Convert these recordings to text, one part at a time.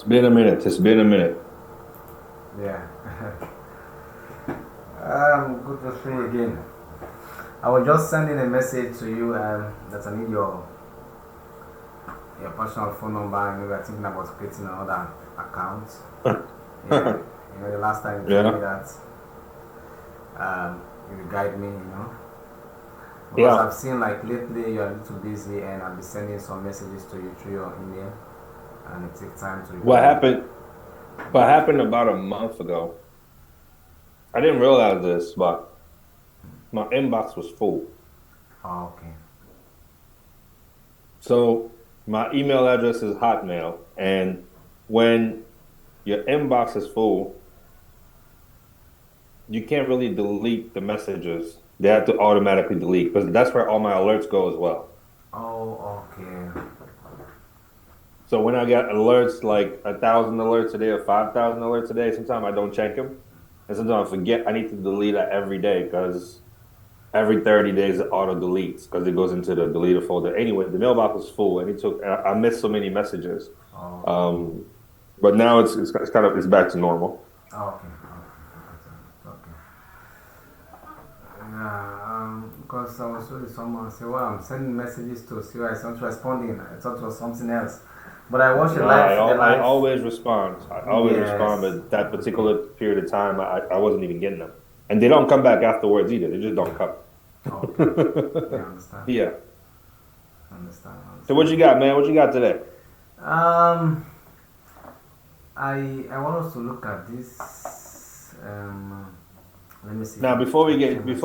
It's been a minute. It's been a minute. Yeah. Good to see you again. I was just sending a message to you that I need your personal phone number. We are thinking about creating another account. Yeah. The last time you told me Yeah. that you will guide me, because Yeah. I've seen like lately you're a little busy and I'll be sending some messages to you through your email and it takes time to What reply. happened? What happened about a month ago? I didn't realize this, but my inbox was full. Oh, okay. So my email address is Hotmail, and when your inbox is full, you can't really delete the messages. They have to automatically delete because that's where all my alerts go as well. Oh, okay. So when I get alerts like 1,000 alerts a day or 5,000 alerts a day, sometimes I don't check them, and sometimes I forget I need to delete that every day because every 30 days it auto deletes because it goes into the deleted folder. Anyway, the mailbox was full and I missed so many messages. Oh, Um, but now it's kind of it's back to normal. okay. Okay. Yeah, because I was with someone say, well, I'm sending messages to see why it's not responding. I thought it was something else. But I watched No, the I live. always respond. I always respond, Yes. but that particular period of time I wasn't even getting them. And they don't come back afterwards either. They just don't come. Okay. Yeah, understand. Yeah. Understand. So what you Understand. got, man? What you got today? Um, I want us to look at this. Let me see if Now, I share my before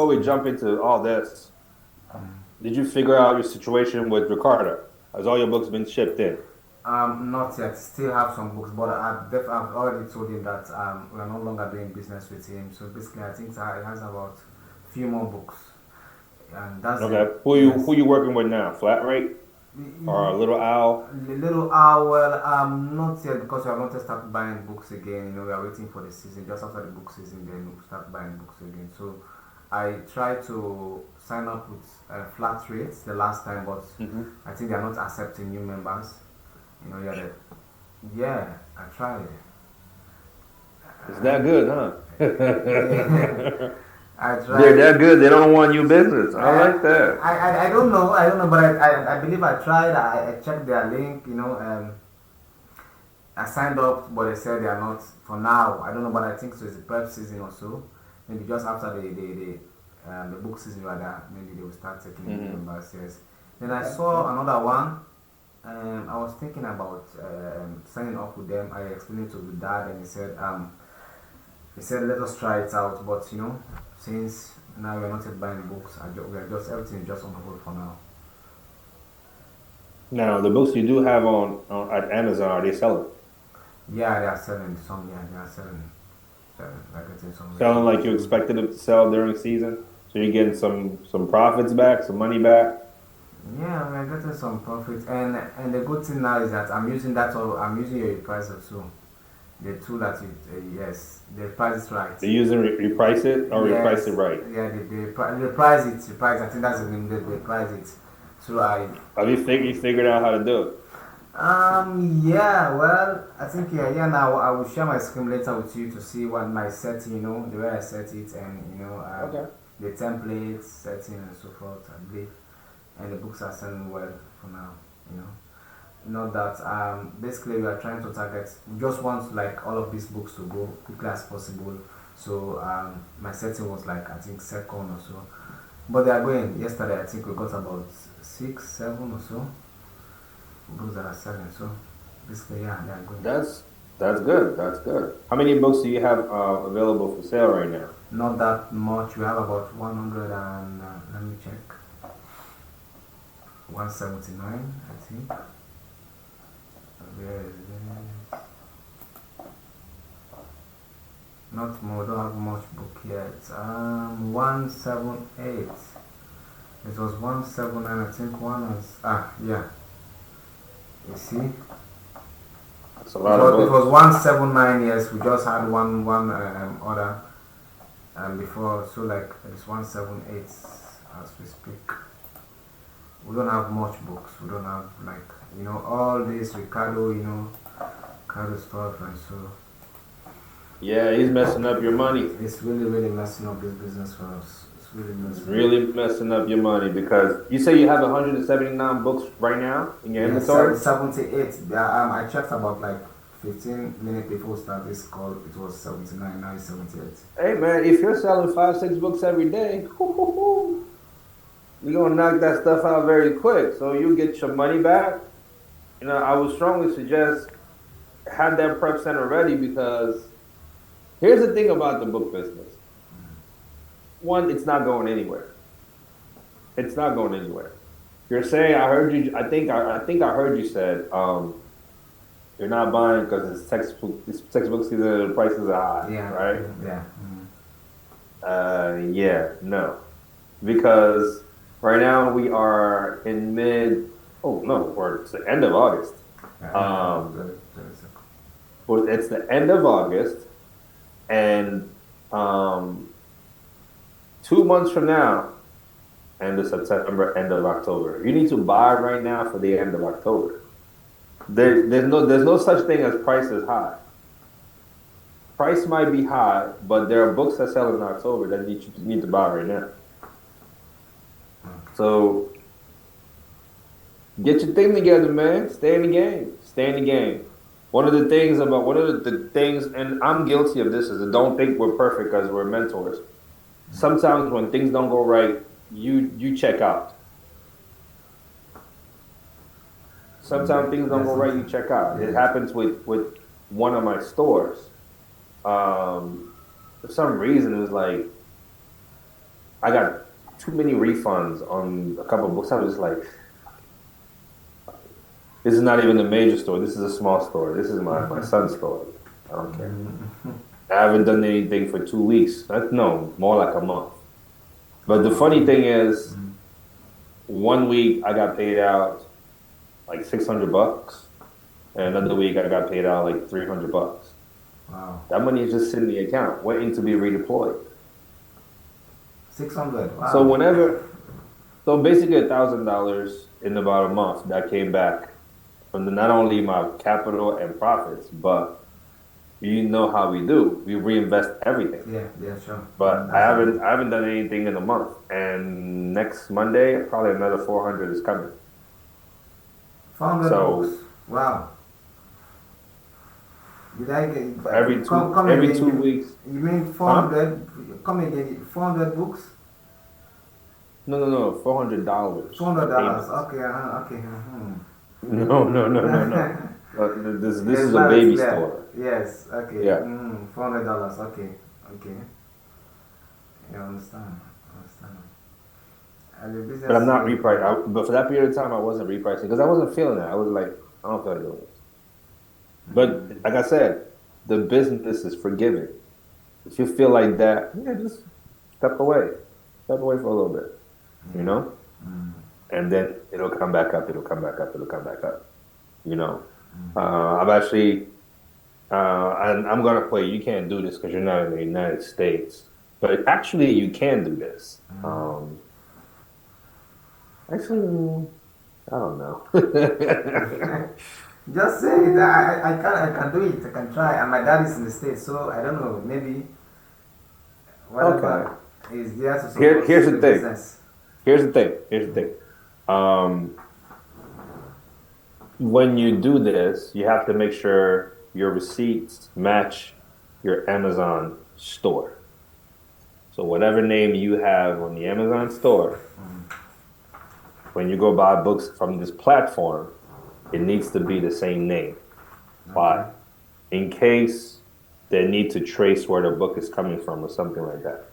we screen. jump into all this, Mm. did you figure out your situation with Ricardo? Has all your books been shipped in? Not yet. Still have some books, but I've already told him that we are no longer doing business with him. So basically, I think that he has about few more books, and that's it. Okay. Who Yes. you working with now? Flat rate or Little Owl? Little well, not yet because we have not yet started buying books again. We are waiting for the season. Just after the book season, then we'll start buying books again. So I tried to sign up with flat rates the last time, but Hmm. I think they are not accepting new members. Yeah, yeah, I tried. It's that good, huh? Yeah, I They're tried. that good. They don't want you business. I I, like that. I don't know. I don't know, but I believe I tried. I checked their link. I signed up, but they said they are not for now. I don't know, but I think so. It's the prep season or so. Maybe just after the book season, rather, maybe they will start taking new Hmm. members. Yes. Then I saw another one. I was thinking about signing up with them. I explained it to the dad, and he said let us try it out. But since now we're not yet buying books, we are just everything is just on hold for now. Now, the books you do have on at Amazon, are they selling? Yeah, they are selling some. Yeah, they are selling. They're getting some Selling like you some. expected them to sell during season? So you're getting some profits back, some money back? Yeah, we are getting some profit, and the good thing now is that I'm using that. Or I'm using your repricer too. The tool that you yes, the price is right. They're using reprice it or reprice it Yes, right? yeah, the price it, the price. I think that's the name. The price it. So Have you figured out how to do it? yeah, well, I think yeah. Now I will share my screen later with you to see what my setting, the way I set it, and Okay. the templates, setting, and so forth. I believe, and the books are selling well for now. You know. Not that basically we are trying to target. We just want like all of these books to go quickly as possible. So my setting was like I think second or so, but they are going. Yesterday I think we got about 6, 7 or so books that are selling. So basically yeah, they are going. That's that's good. That's good. How many books do you have available for sale right now? Not that much. We have about 100 and let me check. 179 I think. Where is it? Not more, don't have much book yet. 178. It was 179, I think one was yeah. You see? That's a It lot of was it was books. 179, yes, we just had one order before, so like it's 178 as we speak. We don't have much books. We don't have like all this Ricardo, Kind of stuff, and so Yeah, he's messing up your money. it's really, really messing up this business for us. It's really messing up. Really messing up your money because you say you have 179 books right now in your Yeah, inventory. 78. Yeah, I checked about like 15 minutes before start this call. It was 79. Now it's 78. Hey man, if you're selling 5, 6 books every day, you're gonna knock that stuff out very quick. So you get your money back. I would strongly suggest have that prep center ready because here's the thing about the book business. One, it's not going anywhere. It's not going anywhere. You're saying I heard you. I think I heard you said you're not buying because it's textbook season. The prices are high, Yeah, right? yeah. Yeah, no, because right now we are in mid. Oh no, or it's the end of August. Um, but it's the end of August, and 2 months from now, end of September, end of October. You need to buy right now for the end of October. There's no such thing as price is high. Price might be high, but there are books that sell in October that you need to buy right now. So get your thing together, man. Stay in the game. Stay in the game. One of the things, and I'm guilty of this, is that don't think we're perfect because we're mentors. Sometimes when things don't go right, you check out. Sometimes things don't go right, you check out. It happens with one of my stores. For some reason, it was like I got too many refunds on a couple of books. I was just like, this is not even a major store. This is a small store. This is my son's store. I don't care. I haven't done anything for 2 weeks. No, more like a month. But the funny thing is, one week I got paid out like $600, and another week I got paid out like $300. Wow. That money is just sitting in the account, waiting to be redeployed. 600. So Wow. so basically $1,000 in about a month that came back from not only my capital and profits, but you know how we do. We reinvest everything. Yeah, yeah, sure. But I haven't done anything in a month. And next Monday, probably another 400 is coming. 400 So books. Wow. Did I get come every again? two weeks. You mean Huh? 400? Come again? 400 books? No, $400 $400. payments. Okay, okay. No. This Yes, is a now it's baby clear. store. Yes, okay. Yeah. $400. Okay, okay. Yeah, I understand. I understand. And the But I'm business. not repricing. But for that period of time, I wasn't repricing because I wasn't feeling it. I was like, I don't feel like doing this. But like I said, the business is forgiving. If you feel like that, yeah, just step away. Step away for a little bit, you know? And then it'll come back up, it'll come back up, it'll come back up, you know? I've actually, and I'm going to play, you can't do this because you're not in the United States. But actually, you can do this. Actually, I don't know. Just say it. I can do it. I can try. And my dad is in the States, so I don't know. Maybe Okay. whatever is there to support Here's the the thing. business. Here's the thing. Um, when you do this, you have to make sure your receipts match your Amazon store. So whatever name you have on the Amazon store, when you go buy books from this platform, it needs to be the same name. Why? In case they need to trace where the book is coming from or something like that.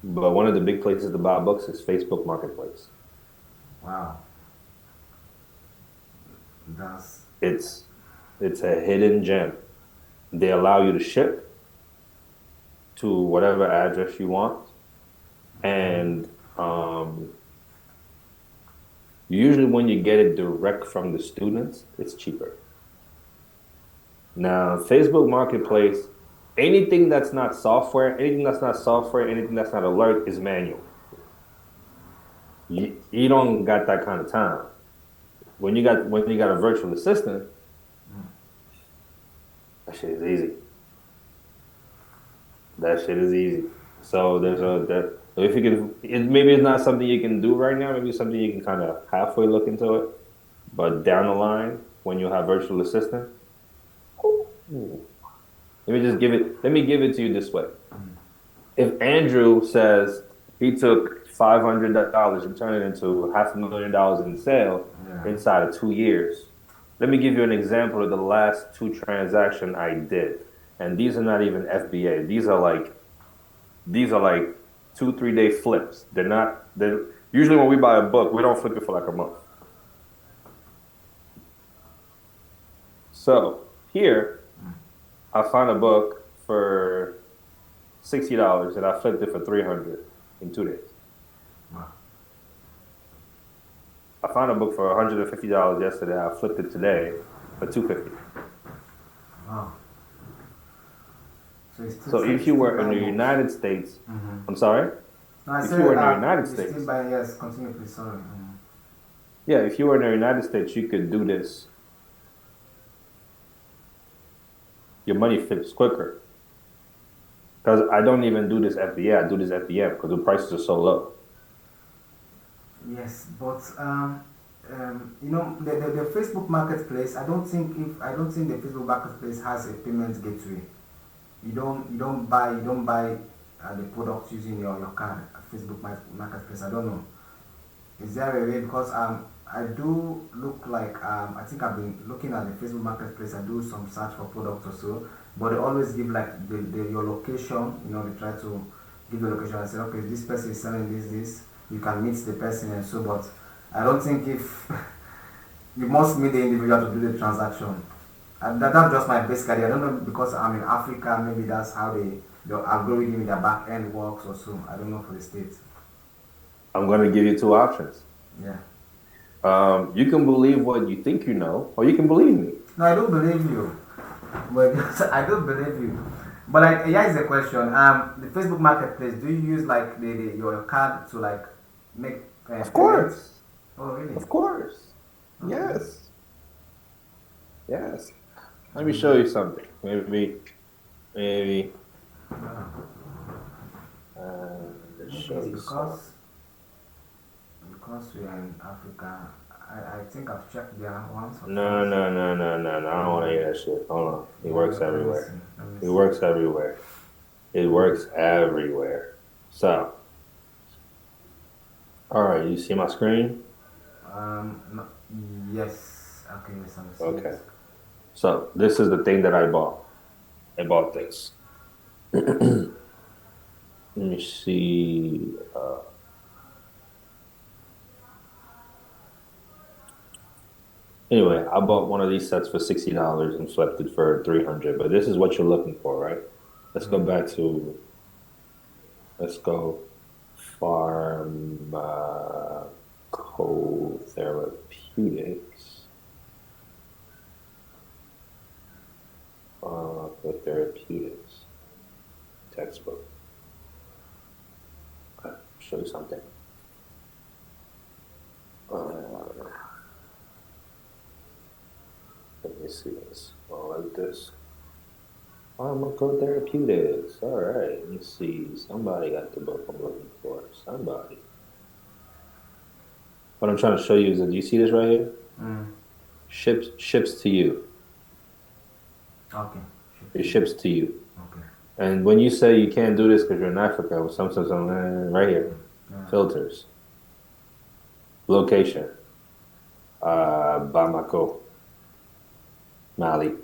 But one of the big places to buy books is Facebook Marketplace. Wow. That's It's a hidden gem. They allow you to ship to whatever address you want, and usually when you get it direct from the students, it's cheaper. Now, Facebook Marketplace, anything that's not software, anything that's not alert is manual. You don't got that kind of time. when you got a virtual assistant, that shit is easy. That shit is easy. So there's a that if you can, maybe it's not something you can do right now. Maybe it's something you can kind of halfway look into it. But down the line, when you have virtual assistant, ooh, let me give it to you this way. If Andrew says he took $500 and turned it into $500,000 in sale Yeah. inside of 2 years, let me give you an example of the last two transactions I did. And these are not even FBA. These are like 2, 3 day flips. They're usually when we buy a book, we don't flip it for like a month. So here I found a book for $60 and I flipped it for 300 in 2 days. Wow. I found a book for $150 yesterday. I flipped it today for 250. Wow. So So if it's you still were in the buying books. United States, Mm-hmm. I'm sorry, No, I if you said were in the United you still States, buying. Yes, continue, please. Sorry. yeah, if you were in the United States, you could do this. Your money flips quicker because I don't even do this FBA. I do this FBM because the prices are so low. Yes, but the Facebook Marketplace. I don't think the Facebook Marketplace has a payment gateway. You don't buy the product using your card at Facebook Marketplace. I don't know. Is there a way? Because I do look like I think I've been looking at the Facebook Marketplace. I do some search for products or so, but they always give like your location. They try to give the location and say, okay, this person is selling this. You can meet the person and so. But I don't think if you must meet the individual to do the transaction. That's just my basic idea. I don't know because I'm in Africa. Maybe that's how the algorithm in the back end works or so. I don't know for the states. I'm going to give you two options. Yeah. You can believe what you think you know, or you can believe me. No, I don't believe you. But I don't believe you. But like, here is the question. The Facebook Marketplace. Do you use like your card to like make Of payments? course. Oh, really? Of course. Okay. Yes. Yes. Let me show Mm. you something. Maybe, Yeah. let's Maybe show it's you some. because we are in Africa. I think I've checked there once or No, twice. no, no, no, no, no. I don't want to hear that shit. Hold on. It Yeah, works let me see. everywhere. Let me It see. works everywhere. It works everywhere. So, all right, you see my screen? No, yes. Okay, yes, I see it. Okay. So, this is the thing that I bought. I bought this. Let me see. Anyway, I bought one of these sets for $60 and flipped it for 300. But this is what you're looking for, right? Let's go Yeah. back to. Let's go pharmacotherapeutics. For therapeutics textbook. Show you something. Uh, Let me see this. Oh, like this. Pharmacotherapeutics. All right. Let me see. Somebody got the book I'm looking for. Somebody. What I'm trying to show you is that do you see this right here? Mm. Ships to you. Okay. It Should ships to you. Okay. And when you say you can't do this because you're in Africa, right here, Yeah. filters, location, Bamako, Mali.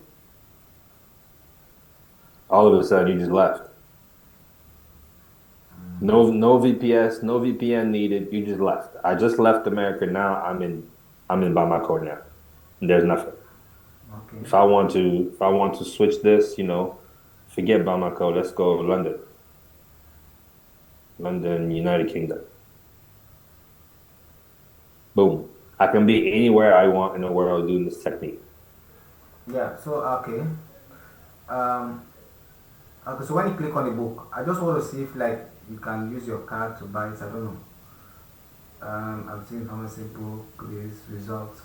All of a sudden, you just left. No VPS, no VPN needed. You just left. I just left America. Now I'm in Bamako now. And there's nothing. Okay. If I want to switch this, forget Bamako. Let's go London, United Kingdom. Boom. I can be anywhere I want in the world doing this technique. Yeah. So okay. Um. Okay. So when you click on the book, I just want to see if like you can use your card to buy it. I don't know. I'm seeing pharmacy book this result.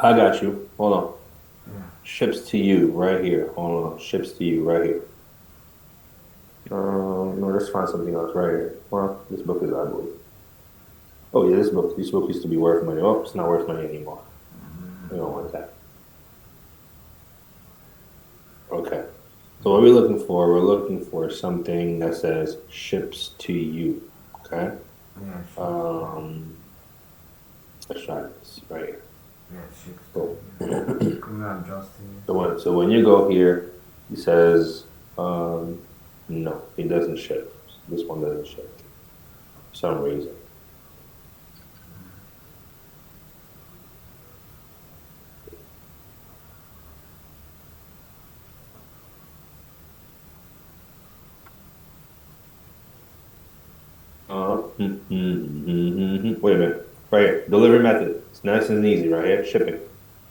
I got you. Hold on. Yeah. Ships to you right here. Hold on. Ships to you right here. No, let's find something else right here. Well, this book is ugly. Oh yeah, this book used to be worth money. Oh, it's not worth money anymore. We don't want that. Okay. So what are we looking for? We're looking for something that says ships to you. Okay. Yeah, ships to you. Um, let's try this right here. Yeah, ships to Cool. you. Criminal justice. So when you go here, he says, no, he doesn't ship. This one doesn't ship for some reason. Wait a minute. Right here. Delivery method. It's nice and easy right here. Shipping.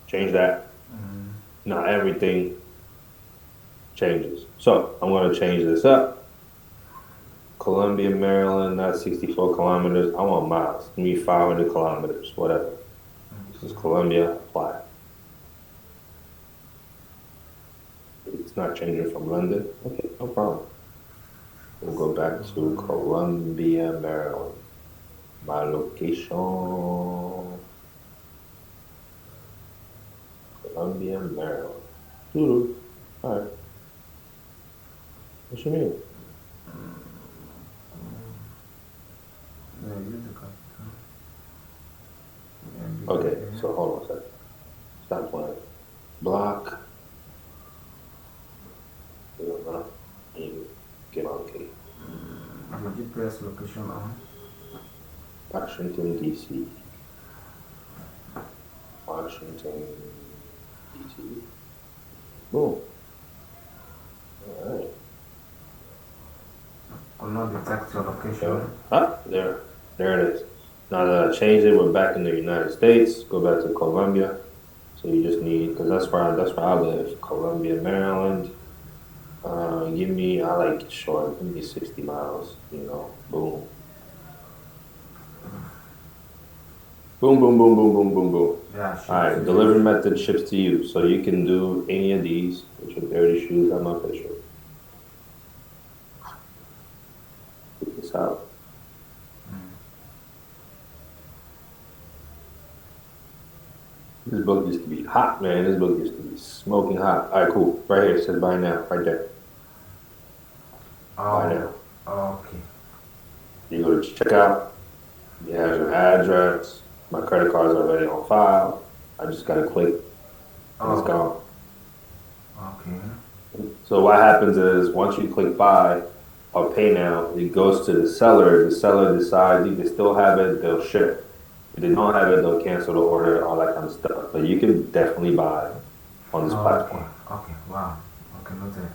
Change that. Mm. Not everything changes. So I'm going to change this up. Columbia, Maryland, not 64 kilometers. I want miles. Give me 500 kilometers, whatever. This is Columbia. Apply. It's not changing from London. Okay, no problem. We'll go back to Columbia, Maryland. My location. Columbia, Maryland. Doo-doo. All right. What you mean? Yeah, use the capital. Yeah, Okay, so hold on a second. Stop playing. Block. You get on key. the GPS location on. Washington, D.C. Washington, D.C. Boom. All right. Will not detect your location. There it is. Now that I changed it, we're back in the United States. Go back to Columbia. So you just need, because that's where I live, Columbia, Maryland. I like it short. Give me 60 miles. Boom, boom, boom, boom, boom, boom, boom, boom. Yeah, All right, delivery method ships to you, so you can do any of these. Which are dirty shoes? I'm official. Check this out. This book used to be hot, man. This book used to be smoking hot. All right, cool. Right here, it says buy now, right there. Buy now. Okay. You go to checkout. You have your address. My credit card's already on file. I just gotta click and it's gone. Okay. So what happens is once you click buy or pay now, it goes to the seller. The seller decides you can still have it, they'll ship. If they don't have it, they'll cancel the order, all that kind of stuff. But you can definitely buy on this platform. Okay. Wow. Okay, noted.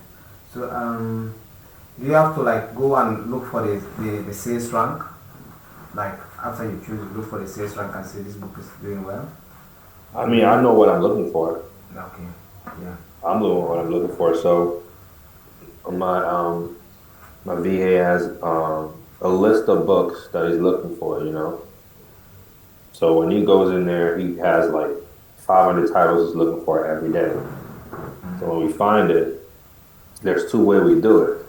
So do you have to like go and look for the sales rank? Like after you choose, look for the sales rank and say this book is doing well. I mean, I know what I'm looking for. Okay. Yeah. I'm doing what I'm looking for. So my VA has a list of books that he's looking for. So when he goes in there, he has like 500 titles he's looking for every day. So when we find it, there's two ways we do it.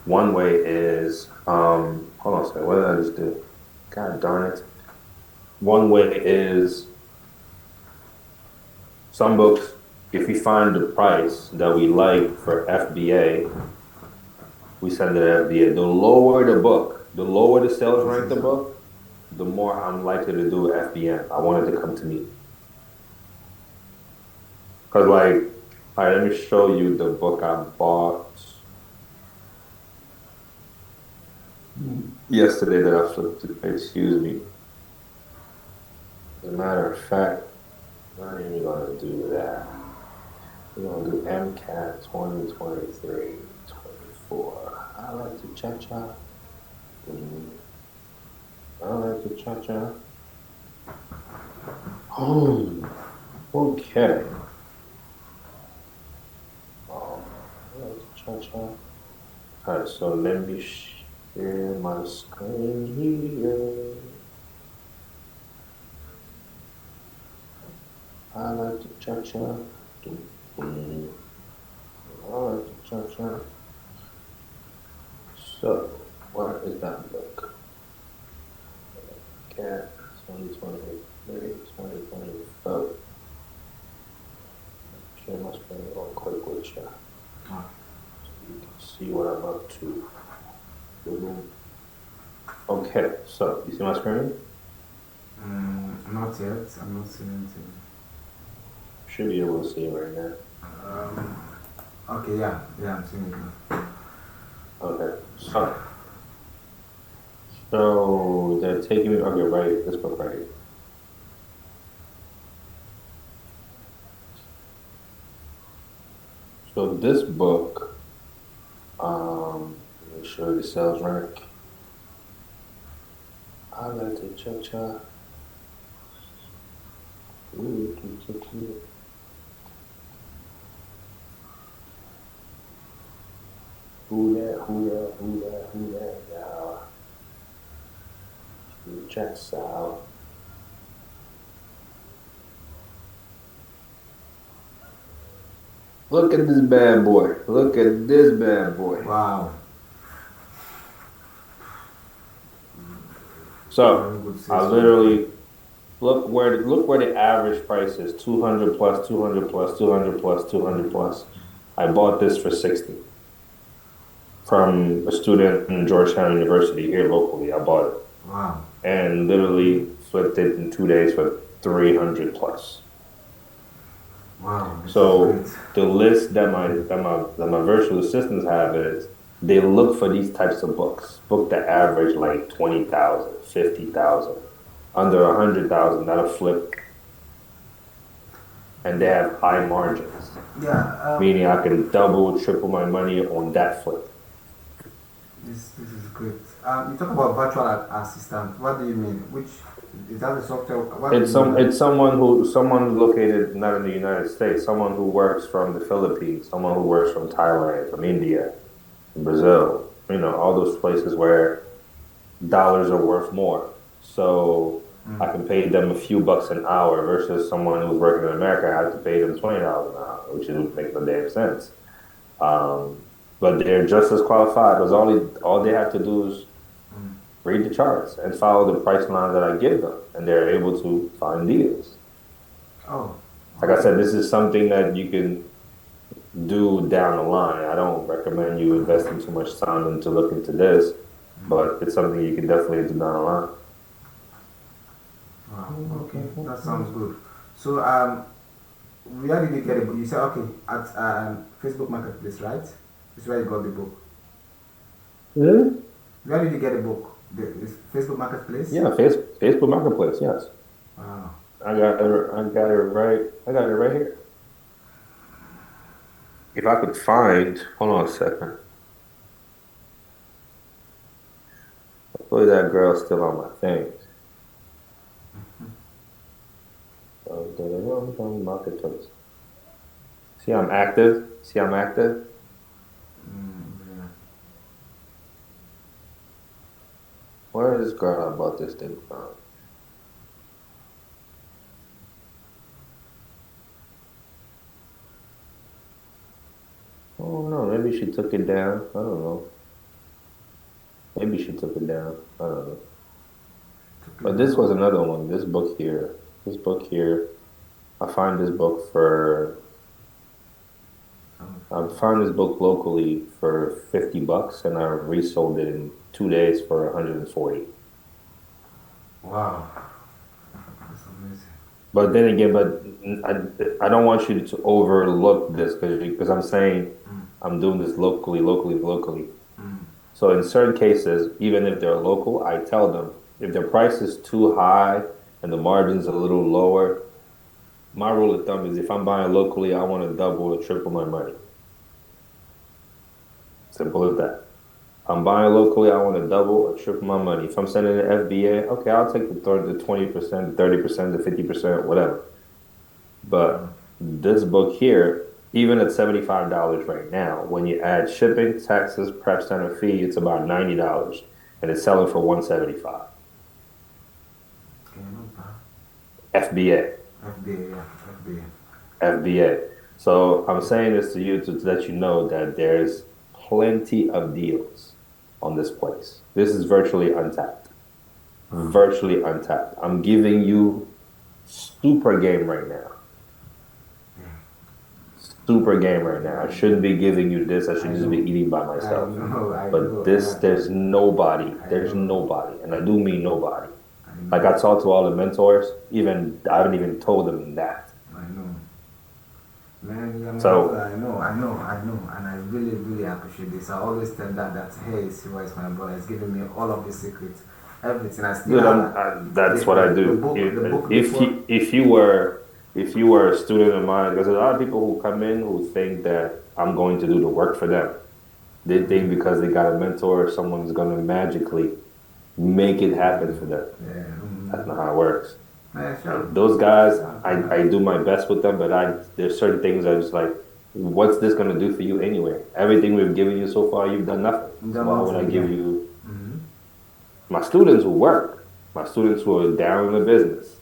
One way is, hold on a second, what did I just do? God darn it. One way is some books, if we find the price that we like for FBA, we send it to FBA. The lower the book, the lower the sales rank the book, the more I'm likely to do FBM. I want it to come to me. Because, all right, let me show you the book I bought yesterday that I flipped to. Excuse me. As a matter of fact, I'm not even going to do that. We're going to do MCAT 2023, 24. I like to cha-cha. I like to cha-cha. Oh, okay. I like to cha-cha. All right, so let me share my screen here. I like to cha-cha. I like to cha-cha. So, where is that book? Cat 2023, 2024. Share my screen real quick with you Ah. so you can see what I'm up to. Boom. Okay, so you see my screen? Not yet. I'm not seeing anything. Should be able to see it right now. Okay, yeah, yeah, I'm seeing it now. Okay, so they're taking me. Okay, right, this book right here. So this book, let me show you the sales rank. I like to cha-cha. Ooh, who that, who that, who that, who that, yeah. Check out. Look at this bad boy. Look at this bad boy. Wow, very So good I sales rank. literally look where the average price is 200 plus, 200 plus, 200 plus, 200 plus. I bought this for 60 from a student in Georgetown University here locally. I bought it Wow, and literally flipped it in 2 days for 300 plus. wow, this is great. So the list that my virtual assistants have is they look for these types of books, book that average like 20,000, 50,000, under 100,000, that'll flip, and they have high margins, Yeah, meaning I can double, triple my money on that flip. this is great. You talk about virtual assistant. What do you mean? Which is that the software? What do It's you mean some by? it's someone located not in the United States, someone who works from the Philippines, someone who works from Thailand, from India, Brazil, all those places where dollars are worth more. So I can pay them a few bucks an hour versus someone who's working in America. I have to pay them $20 an hour, which would make no damn sense. But they're just as qualified because all they have to do is read the charts and follow the price line that I give them, and they're able to find deals. Oh, Like I okay. said, this is something that you can do down the line. I don't recommend you investing too much time into look into this, but it's something you can definitely do down the line. Wow. Okay, that sounds good. So, where did you get the book? You said okay at Facebook Marketplace, right? This is where you got the book. Hmm? Where did you get the book? This Facebook Marketplace. Yeah, Facebook Marketplace. Yes, Wow. I got it right here. If I could find, hold on a second. Hopefully that girl's still on my thing. Marketplace. See, I'm active. See, I'm active. Yeah. Where is this girl I bought this thing from? Oh no, maybe she took it down. I don't know. Maybe she took it down. I don't know. Took it But this was down. another one. This book here. This book here. I find this book for I found this book locally for 50 bucks and I resold it in 2 days for 140. Wow. That's amazing. But then again, I don't want you to overlook this because I'm saying I'm doing this locally, locally, locally. So in certain cases, even if they're local, I tell them if their price is too high and the margin's a little lower, my rule of thumb is if I'm buying locally, I want to double or triple my money. Simple as that. If I'm buying locally, I want to double or triple my money. If I'm sending an FBA, okay, I'll take the 20%, 30%, the 50%, whatever. But this book here, even at $75 right now, when you add shipping, taxes, prep center fee, it's about $90 and it's selling for 175. Okay, not bad. FBA. FBA, yeah. FBA. FBA. So I'm saying this to you to let you know that there's plenty of deals on this place. This is virtually untapped. Virtually untapped. I'm giving you super game right now. Super game right now. I shouldn't be giving you this. I I should just be know. eating by I myself. know. I But know. this, I there's know. nobody, and I do mean nobody. I Like know. I talked to all the mentors, even I haven't even told them that. I know. Man, you're my brother. So, I know. And I really, really appreciate this. I always tell that, hey, Siwa is my brother. He's giving me all of the secrets. Everything. I still dude, have that's what I do. the book If before. if you were a student of mine, there's a lot of people who come in who think that I'm going to do the work for them. They think because they got a mentor, someone's going to magically make it happen for them. Yeah. That's not how it works. Yeah, sure. Those guys, I do my best with them, but there's certain things I just like, what's this going to do for you anyway? Everything we've given you so far, you've done nothing. So why would I give you my students who work, my students who are down in the business,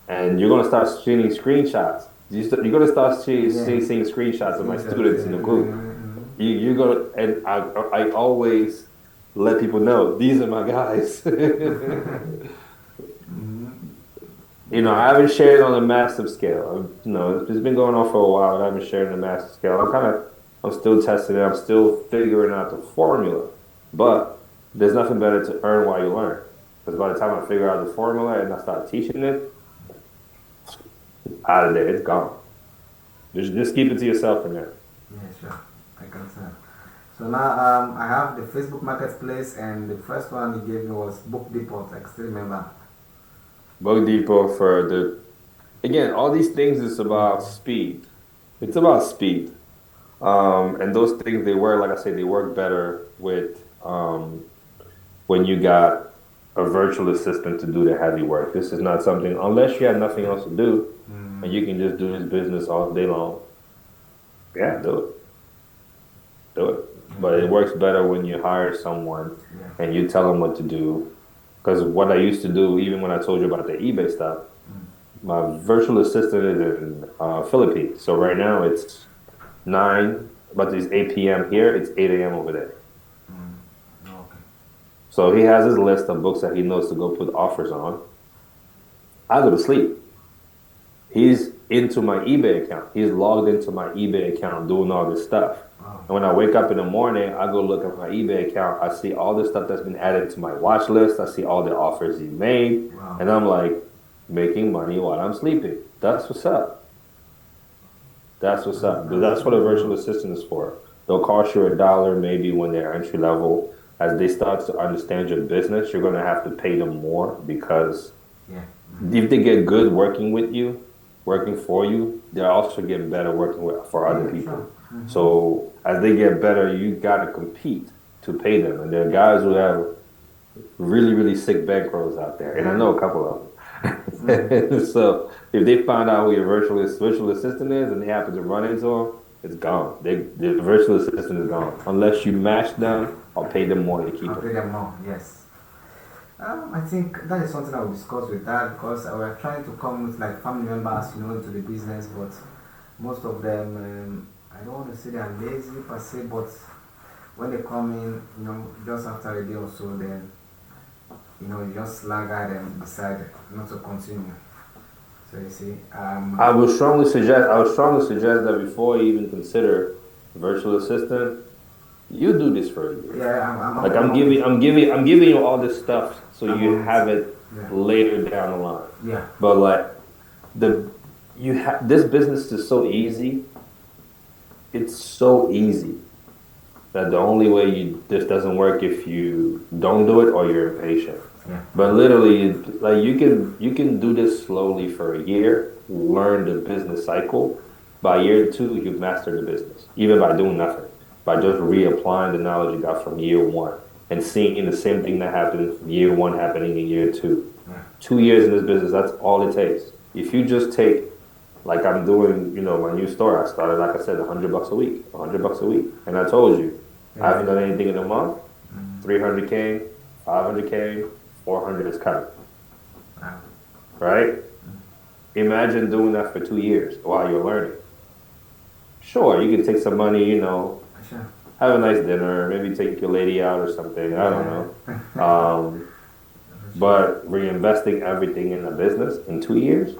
and you're going to start seeing screenshots. You're going to start seeing screenshots of my students in the group. You're going to, and I always let people know these are my guys. You know, I haven't shared it on a massive scale. You know, it's been going on for a while, but I haven't shared it on a massive scale. I'm still testing it. I'm still figuring out the formula. But there's nothing better to earn while you learn. Because by the time I figure out the formula and I start teaching it, out of there, it's gone. Just keep it to yourself for now. Yeah, sure. I can tell. So now I have the Facebook Marketplace, and the first one you gave me was Book Depot. I still remember. Bug Depot for the again, all these things is about speed. It's about speed. And those things they work, like I said, they work better with when you got a virtual assistant to do the heavy work. This is not something unless you have nothing else to do and you can just do this business all day long. Yeah, do it. Do it. But it works better when you hire someone Yeah. and you tell them what to do. Because what I used to do, even when I told you about the eBay stuff, my virtual assistant is in Philippines. So right now it's 9, but it's 8 p.m. here. It's 8 a.m. over there. Okay. So he has his list of books that he knows to go put offers on. I go to sleep. He's into my eBay account. He's logged into my eBay account doing all this stuff. Wow. And when I wake up in the morning, I go look at my eBay account. I see all the stuff that's been added to my watch list. I see all the offers he made. Wow. And I'm like, making money while I'm sleeping. That's what's up. That's what's up. But that's what a virtual assistant is for. They'll cost you $1 maybe when they're entry level. As they start to understand your business, you're going to have to pay them more because Yeah. if they get good working with you, working for you, they're also getting better working for other people. Sure. So as they get better, you got to compete to pay them. And there are guys who have really, really sick bankrolls out there. And I know a couple of them. So if they find out who your virtual assistant is and they happen to run into them, it's gone. The virtual assistant is gone. Unless you match them or pay them more to keep I'll them. pay them more. Yes. I think that is something I will discuss with that because we're trying to come with like family members, into the business, but most of them, I don't want to say they're lazy per se, but when they come in, just after a day or so, then you just slag at and decide not to continue. So you see, I would strongly suggest that before you even consider virtual assistant, you do this for a year. yeah, Like I'm giving you all this stuff so you on it. have it Yeah. later down the line. Yeah. But like this business is so easy. It's so easy that the only way this doesn't work if you don't do it or you're impatient. Yeah. But literally, like you can do this slowly for a year, learn the business cycle. By year 2, you've mastered the business, even by doing nothing, by just reapplying the knowledge you got from year 1 and seeing the same thing that happened from year 1 happening in year 2. Yeah. 2 years in this business, that's all it takes. If you just take, like I'm doing, my new store, I started, like I said, $100 a week, $100 a week, and I told you, I haven't done anything in a month. 300K, 500K, 400 is coming. Wow. Right? Imagine doing that for 2 years while you're learning. Sure, you can take some money, Sure. have a nice dinner, maybe take your lady out or something. I don't Yeah. know. Um, For sure. but reinvesting everything in a business in 2 years,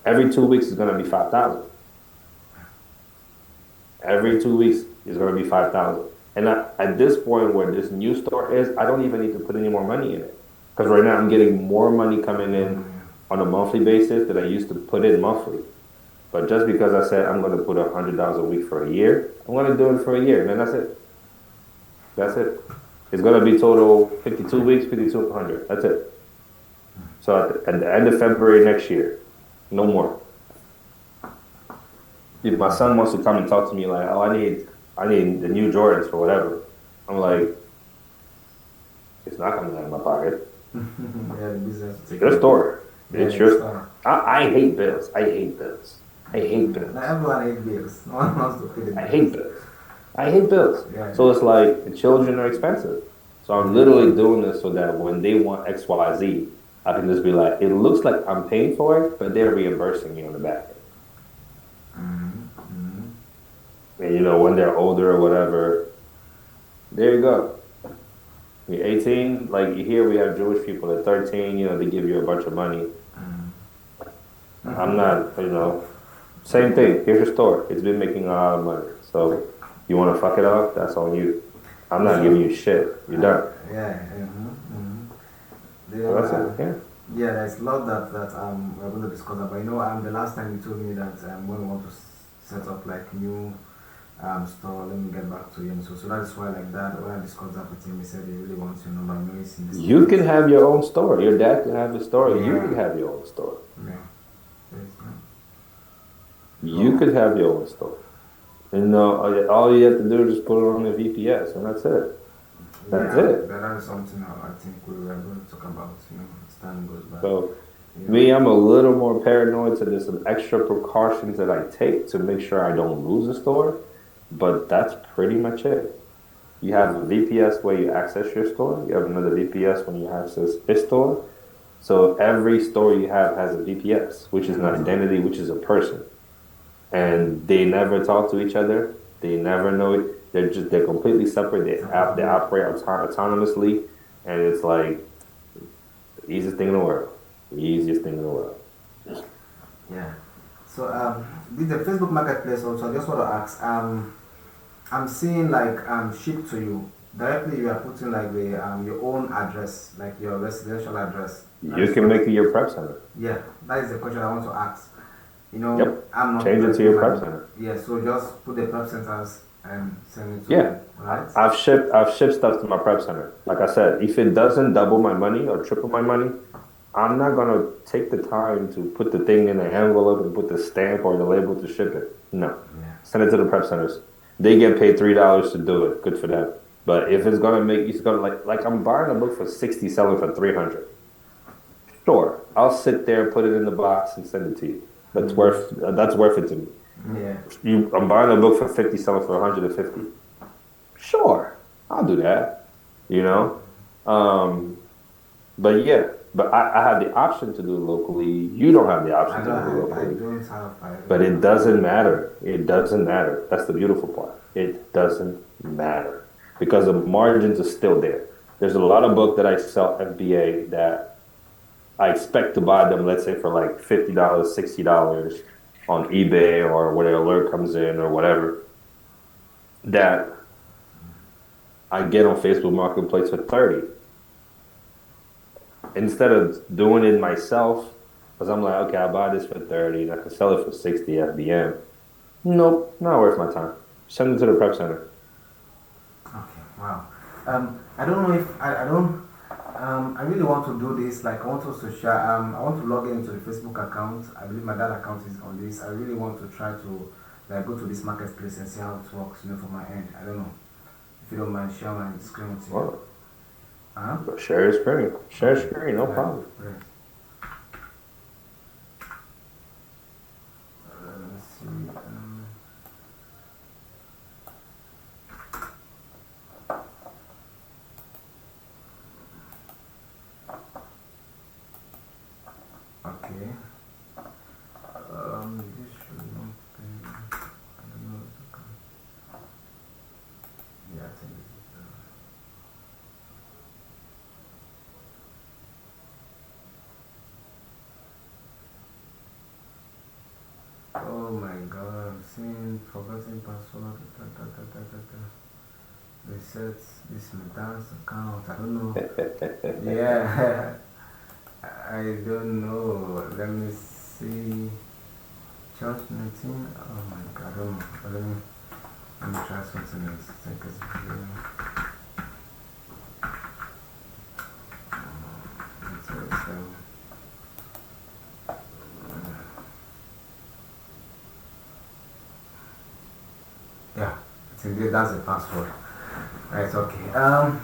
every 2 weeks is going to be 5,000. Every 2 weeks is going to be 5,000. And at this point where this new store is, I don't even need to put any more money in it. Because right now I'm getting more money coming in Yeah. on a monthly basis than I used to put in monthly. But just because I said I'm going to put $100 a week for a year, I'm going to do it for a year. And then that's it. That's it. It's going to be total 52 weeks, 5,200. That's it. So at the end of February next year, no more. If my son wants to come and talk to me like, oh, I need the new Jordans or whatever, I'm like, it's not coming out of my pocket. Yeah, the business It's will take your care. store. Yeah, It's it's your. fine. I hate bills. I hate bills. I hate Now bills. everyone hates bills. No one wants to pay the I bills. hate bills. I hate bills. Yeah. So it's like the children are expensive. So I'm literally doing this so that when they want X, Y, Z, I can just be like, it looks like I'm paying for it, but they're reimbursing me on the back end. Mm-hmm. And when they're older or whatever, there you go. You're 18, like here we have Jewish people at 13, they give you a bunch of money. I'm Mm-hmm. not, same thing. Here's your store. It's been making a lot of money. So you want to fuck it off? That's on you. I'm For not sure. giving you shit. You're done. Yeah. Mm-hmm. Mm-hmm. So The, that's it. Yeah. yeah, there's a lot that we're going to discuss about. The last time you told me that when we want to set up like new store, let me get back to him. So that's why like that when I discussed that with him, he said he really wants your number. I know he's in the You can States. have your own store. Your dad can have a store. You can Yeah. have your own store. Yeah. Yes, yeah. You So could have your own store. And all you have to do is just put it on the VPS, and that's it. That's yeah, it. that is something I think we were going to talk about. As time goes by. So Yeah. me, I'm a little more paranoid, so there's some extra precautions that I take to make sure I don't lose a store. But that's pretty much it. You have a VPS where you access your store. You have another VPS when you access his store. So every store you have has a VPS, which is Yeah, an that's all. identity, which is a person. And they never talk to each other. They never know it. They're completely separate. They Separately. operate autonomously, and it's like the easiest thing in the world. The easiest thing in the world. Yeah. So with the Facebook Marketplace also, I just want to ask. I'm seeing like ship to you directly. You are putting like the your own address, like your residential address. That You is can what. make it your prep center. Yeah, that is the question I want to ask. Yep. I'm not Change it to prepping your my. prep center. Yeah, so just put the prep centers and send it to Yeah. them, right? I've shipped stuff to my prep center. Like I said, if it doesn't double my money or triple my money, I'm not gonna take the time to put the thing in an envelope and put the stamp or the label to ship it. No. Yeah. Send it to the prep centers. They get paid $3 to do it. Good for them. But if it's gonna like I'm buying a book for 60, selling for 300. Sure, I'll sit there, put it in the box, and send it to you. That's worth it to me. Yeah. I'm buying a book for 50, selling for 150. Sure, I'll do that. You know, um, but yeah, but I have the option to do it locally. You don't have the option I to do it don't. I locally. don't have. I But don't it have. doesn't matter. It doesn't matter. That's the beautiful part. It doesn't matter because the margins are still there. There's a lot of book that I sell FBA that I expect to buy them, let's say for like $50, $60 on eBay or where the alert comes in or whatever, that I get on Facebook Marketplace for 30. Instead of doing it myself, because I'm like, okay, I'll buy this for 30 and I can sell it for 60 FBM. Nope, not worth my time. Send it to the prep center. Okay. Wow. I don't know if I don't. I really want to do this. Like, I want us to share. I want to log in into the Facebook account. I believe my dad account is on this. I really want to try to like go to this marketplace and see how it works. From my end. I don't know if you don't mind share my screen with you. Well, Huh? share your screen. Share your Okay. screen, no problem. Right. Let's see. Okay. This should not be. I don't know. Yeah, I think this is. Oh my God! I'm seeing forgotten password. Reset this my dance account. I don't know. Yeah, I don't know. Let me see. Church 19. Oh my God! I don't know. Let me try something else. I think it's video. Yeah, I think that's the password. Right. Okay.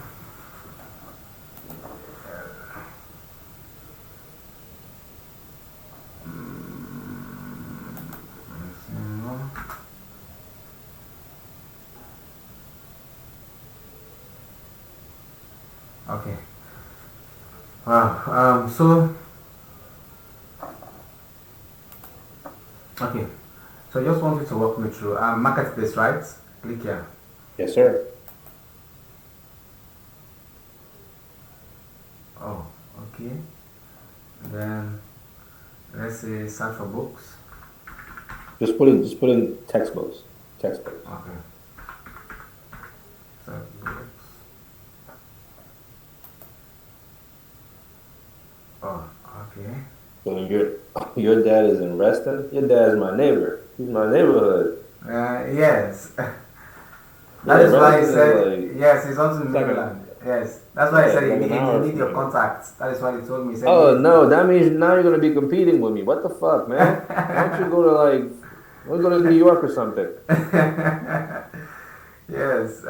Okay. Wow. Okay. So I just want you to walk me through. Marketplace, right? Click here. Yes, sir. Oh, okay. Then let's say search for books. Just put in textbooks. Textbooks. Okay. Search books. Oh, okay. So your dad is in Reston. Your dad's my neighbor. He's my neighborhood. Yes. That Yeah, is why he Reston is said like yes. He's also in it's like Maryland. Yes, that's why he yeah, said it's like an he hour need from your here. contacts. That is what he told me. He said Oh yes. no, that means now you're gonna be competing with me. What the fuck, man? Why don't you go to like, why don't you go to New York or something? Yes.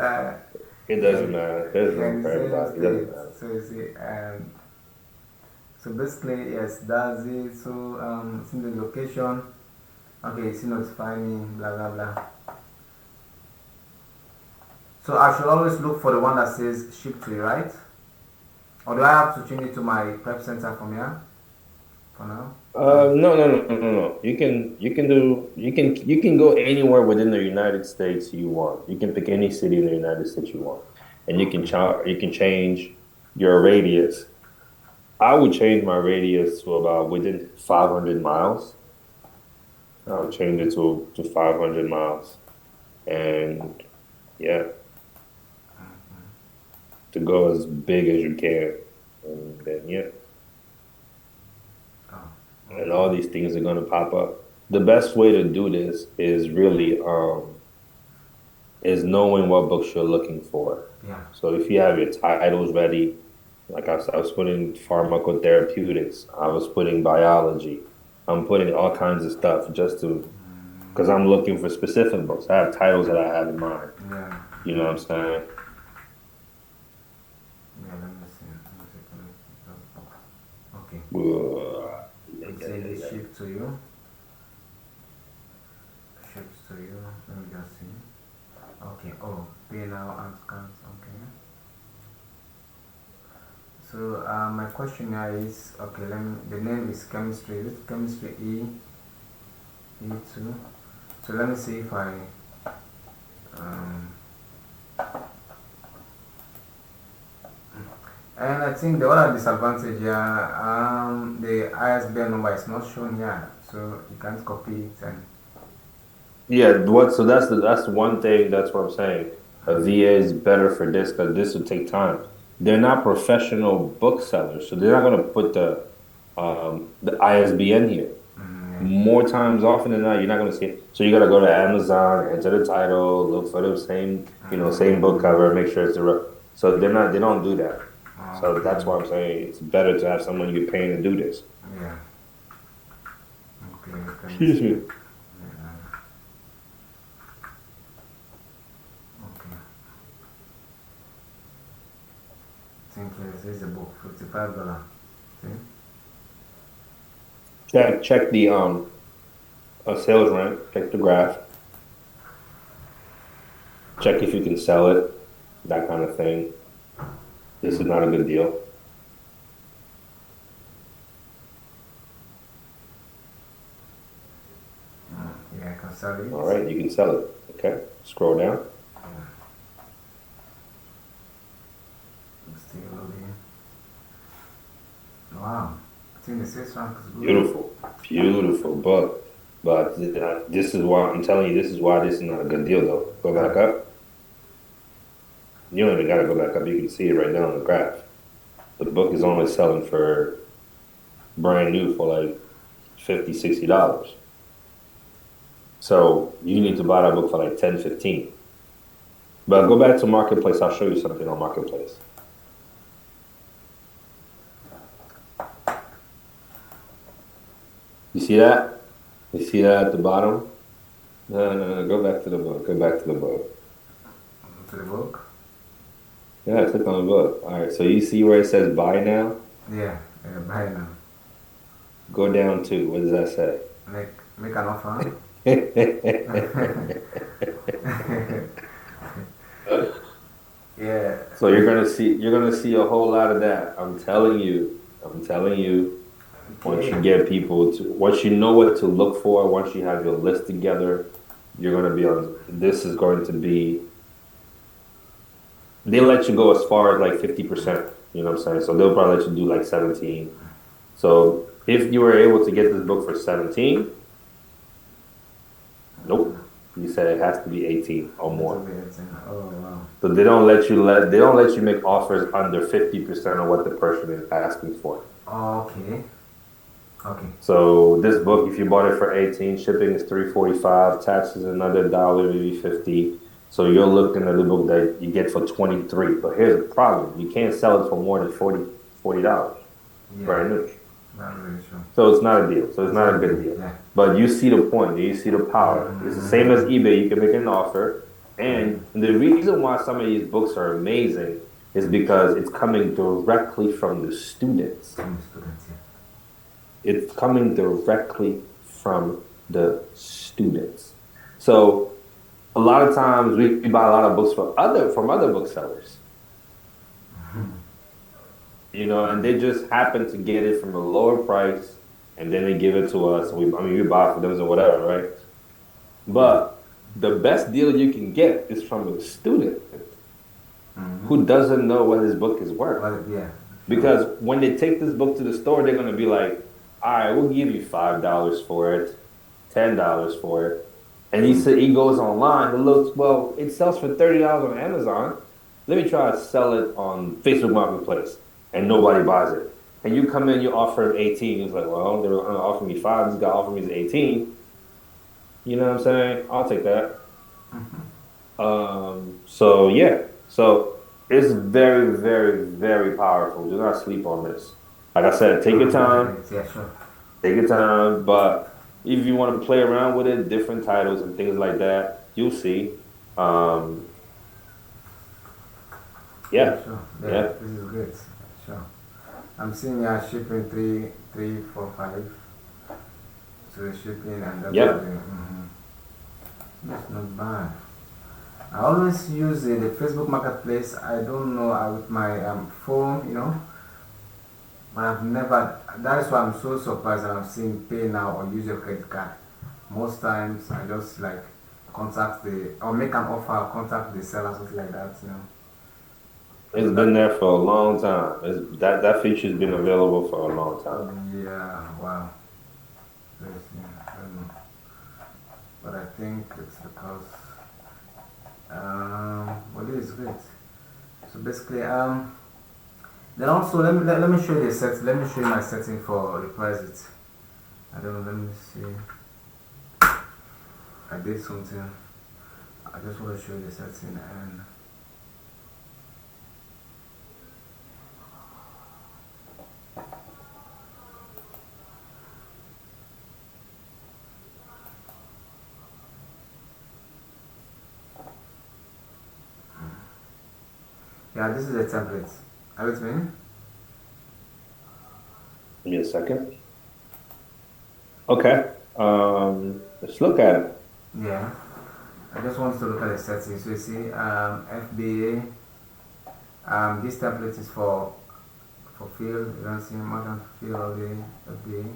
It Yeah, doesn't matter. There's yeah, room in the for same everybody. It doesn't state. matter. So you see, so basically, yes, that's it. So it's in the location. Okay, it's notify me. Blah blah blah. So I should always look for the one that says ship to you, right? Or do I have to change it to my prep center from here for now? No. You can go anywhere within the United States you want. You can pick any city in the United States you want, and Okay. you can change your radius. I would change my radius to about within 500 miles. I would change it to 500 miles, and yeah, to go as big as you can, and then yeah, Oh, and okay. all these things are gonna pop up. The best way to do this is really is knowing what books you're looking for. Yeah. So if you have your titles ready, like I was putting pharmacotherapeutics, I was putting biology, I'm putting all kinds of stuff just to because I'm looking for specific books. I have titles that I have in mind. Yeah. You know what I'm saying? Yeah. Let me see. Okay. Yeah, I'm yeah, saying yeah, this yeah. shift to you. Ships to you. Let me just see. Okay. Oh, pay now and scans. Okay. So my question here is okay. Let me. The name is chemistry. This chemistry E2. So let me see if I um. And I think the other disadvantage here, the ISBN number is not shown here, so you can't copy it and. Yeah, so that's one thing. That's what I'm saying. A VA is better for this because this will take time. They're not professional booksellers, so they're not going to put the ISBN here. Mm, More times often than not, you're not going to see it. So you got to go to Amazon, enter the title, look for the same, same book cover, make sure it's the right. So they don't do that. yeah. So that's why I'm saying it's better to have someone you're paying to do this. Yeah. Okay. Let me Excuse see. me. Yeah. Okay. Thank you. This is a book. $55. See? Check the sales rank, check the graph, check if you can sell it, that kind of thing. This is not a good deal. can sell it. All right, you can sell it. Okay, scroll down. Yeah, I'm still loading. Wow, I think the sales rank is good. Beautiful, beautiful book. But this is why I'm telling you, this is why this is not a good deal, though. Go back Uh, up. You don't even got to go back up. You can see it right now on the graph. The book is only selling for brand new for like $50, $60. So you need to buy that book for like 10, 15. But go back to Marketplace. I'll show you something on Marketplace. You see that? You see that at the bottom? No, no, no. Go back to the book. Go back to the book. to the book. Yeah, click on the book. All right. So you see where it says buy now? Yeah, buy now. Go down to, what does that say? Make an offer. Yeah. So you're gonna see a whole lot of that. I'm telling you. I'm telling you. Once you Okay. get people to, once you know what to look for, once you have your list together, you're gonna be on. This is going to be. They let you go as far as like 50%. You know what I'm saying? So they'll probably let you do like 17. So if you were able to get this book for 17, nope. You said it has to be 18 or more. Oh wow. So they don't let you make offers under 50% of what the person is asking for. Okay. Okay. So this book, if you bought it for 18, shipping is 345, taxes another dollar, maybe 50. So you're looking at the book that you get for 23. But here's the problem. You can't sell it for more than $40 Yeah. brand new. That's very true. So it's not a deal. So it's It's not a not good good. deal. Yeah. But you see the point. You see the power. It's the same as eBay. You can make an offer. And the reason why some of these books are amazing is because it's coming directly from the students. Some students. Yeah. It's coming directly from the students. So a lot of times we buy a lot of books from other booksellers, you know, and they just happen to get it from a lower price, and then they give it to us. I mean, we buy for them or whatever, right? But the best deal you can get is from a student Mm-hmm. who doesn't know what his book is worth. Well, yeah. Sure. Because when they take this book to the store, they're going to be like, all right, we'll give you $5 for it, $10 for it. And he goes online, he looks, well, it sells for $30 on Amazon. Let me try to sell it on Facebook Marketplace. And nobody buys it. And you come in, you offer him 18. He's like, well, they're going to offer me 5. This guy offered me 18. You know what I'm saying? I'll take that. So yeah. So it's very, very, very powerful. Do not sleep on this. Like I said, take your time. Yeah, sure. Take your time, but if you want to play around with it, different titles and things like that, you'll see. Um, Yeah, yeah, sure. Yeah, yeah, this is great. Sure. I'm seeing shipping 3, 4, 5. So the shipping and that's yeah. That's not bad. I always use the Facebook Marketplace. I don't know with my phone, but I've never. That is why I'm so surprised that I'm seeing pay now or use your credit card. Most times I just like contact or make an offer, contact the seller, something like that. It's So been that, there for a long time. That feature's been available for a long time. yeah, wow. I don't know. But I think it's because, well, this is great. So basically, then also let me show you the set. Let me show you my setting for Reprice it. I don't know. Let me see. I did something. I just want to show you the setting and. Yeah, this is the template. Are you with me? Give me a second. Okay. Let's look at it. Yeah. I just want to look at the settings. So you see, FBA. This template is for field. You don't see more than field of the FBA.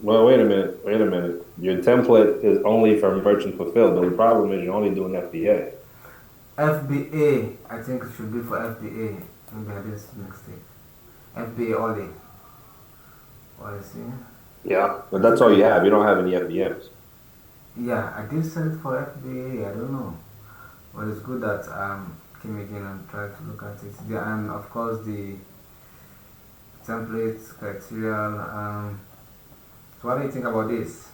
Well, wait a minute. Wait a minute. Your template is only for merchant fulfilled, but the problem is you're only doing FBA. FBA, I think it should be for FBA. Maybe I did mistake. FBA only. What I see? Yeah. But I that's think all I you did. have. You don't have any FBMs. Yeah, I did set it for FBA. I don't know. But it's good that came again and tried to look at it. And of course the templates, criteria. So what do you think about this?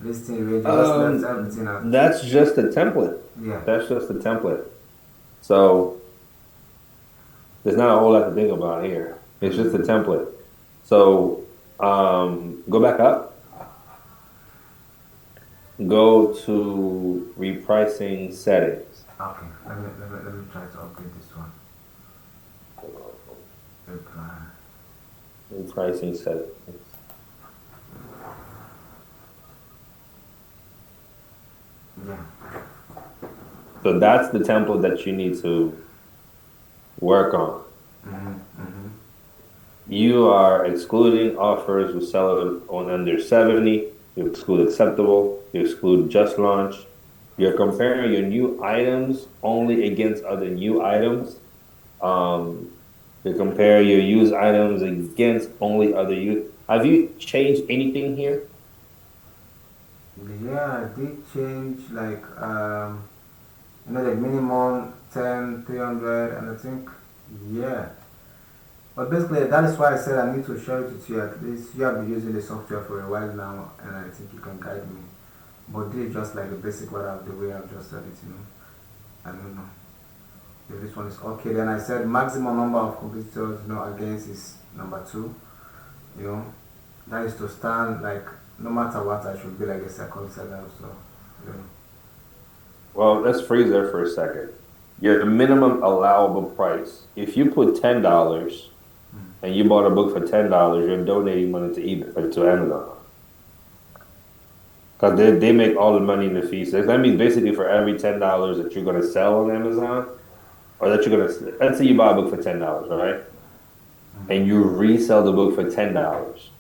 Listing range. You just left everything out. That's just a template. Yeah. That's just a template. So there's not a whole lot to think about here. It's just a template. So go back up, go to repricing settings. Okay. Let me try to upgrade this one. Reply. Repricing settings. Yeah. So that's the template that you need to work on. Mhm. Mhm. You are excluding offers with seller on under 70. You exclude acceptable. You exclude just launch. You're comparing your new items only against other new items. Um, you compare your used items against only other used. Have you changed anything here? Yeah, I did change like the minimum 10, 300, and I think yeah. But basically that is why I said I need to share it with you. At least you have been using the software for a while now, and I think you can guide me. But this is just like the basic what I've the way I've just said it. I don't know if this one is okay. Then I said maximum number of competitors, against is number two. You know, that is to stand like no matter what I should be like a second seller. So you know. Well, let's freeze there for a second. Your minimum allowable price. If you put $10 and you bought a book for $10, you're donating money to eBay to Amazon. Because they make all the money in the fees. So that means basically for every $10 that you're gonna sell on Amazon, or that you're gonna let's say you buy a book for $10, right? And you resell the book for $10.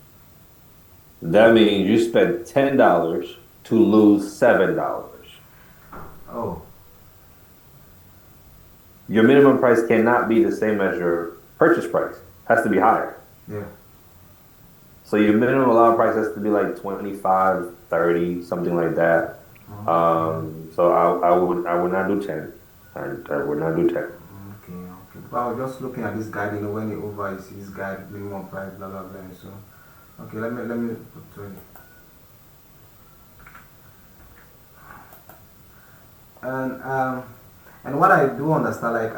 That means you spent $10 to lose $7. Oh, Your minimum price cannot be the same as your purchase price. It has to be higher. yeah. So your minimum allowed price has to be like 25, 30, something like that. Okay. So I would not do 10. I would not do 10. Okay, okay. But I was just looking at this guide, when the over is his guide, minimum price, blah blah blah. So, okay, let me put 20. And what I do understand, like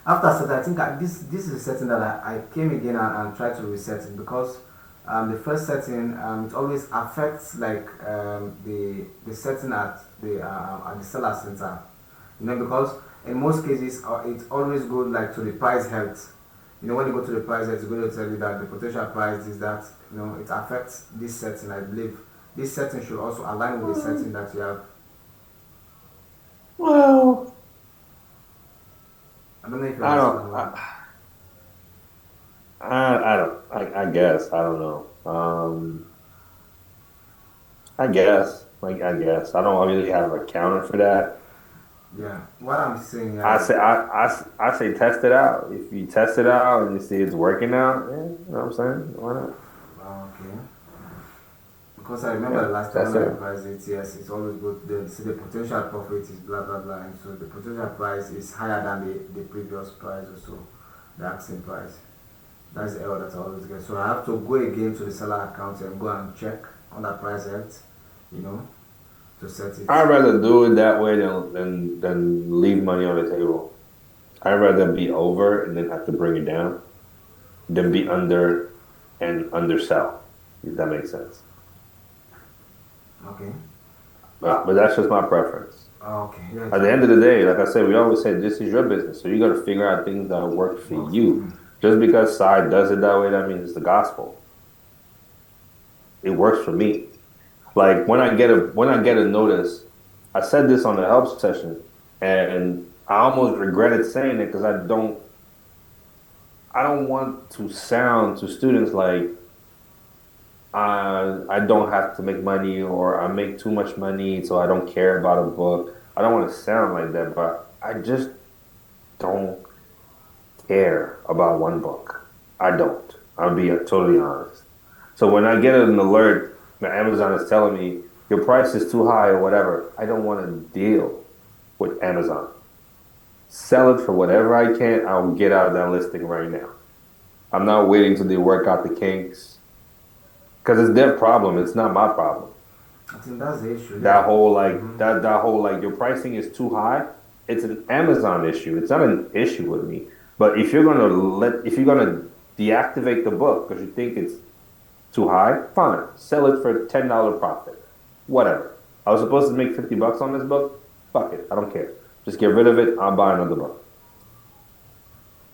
after setting, I think this is a setting that I came again and tried to reset it because the first setting it always affects like the setting at the seller center, because in most cases it's always good like to the price health. When you go to the price health, it's going to tell you that the potential price is that it affects this setting. I believe this setting should also align with the setting that you have. Well, I don't know if you I understand don't. what. I don't. I guess. I don't know. I guess. I guess. I don't really have a counter for that. Yeah, what I'm saying, I say test it out. If you test it out and you see it's working out, yeah, you know what I'm saying? Why not? okay. Because I remember Yeah, the last time test when it I out. priced it, yes, it's always good. See the potential profit is blah blah blah, and so the potential price is higher than the previous price, or so the asking price. That's the error that I always get. So I have to go again to the seller account and go and check on that price health, you know, to set it. I'd rather do it that way than leave money on the table. I'd rather be over and then have to bring it down than be under and undersell, if that makes sense. Okay. But that's just my preference. Okay. Yeah, At the end of the day, like I said, we always say this is your business. So you got to figure out things that work for works for me. you. Just because side does it that way, that means it's the gospel. It works for me. Like when I get a notice, I said this on the help session, and I almost regretted saying it because I don't want to sound to students like I don't have to make money or I make too much money, so I don't care about a book. I don't want to sound like that, but I just don't care about one book. I don't. I'll be totally honest. So when I get an alert that Amazon is telling me your price is too high or whatever, I don't want to deal with Amazon. Sell it for whatever I can. I'll get out of that listing right now. I'm not waiting till they work out the kinks because it's their problem. It's not my problem. I think that's the issue. That whole like Mm-hmm. that whole like your pricing is too high. It's an Amazon issue. It's not an issue with me. But if you're gonna deactivate the book because you think it's too high, fine. Sell it for $10 profit. Whatever. I was supposed to make $50 on this book. Fuck it. I don't care. Just get rid of it. I'll buy another book.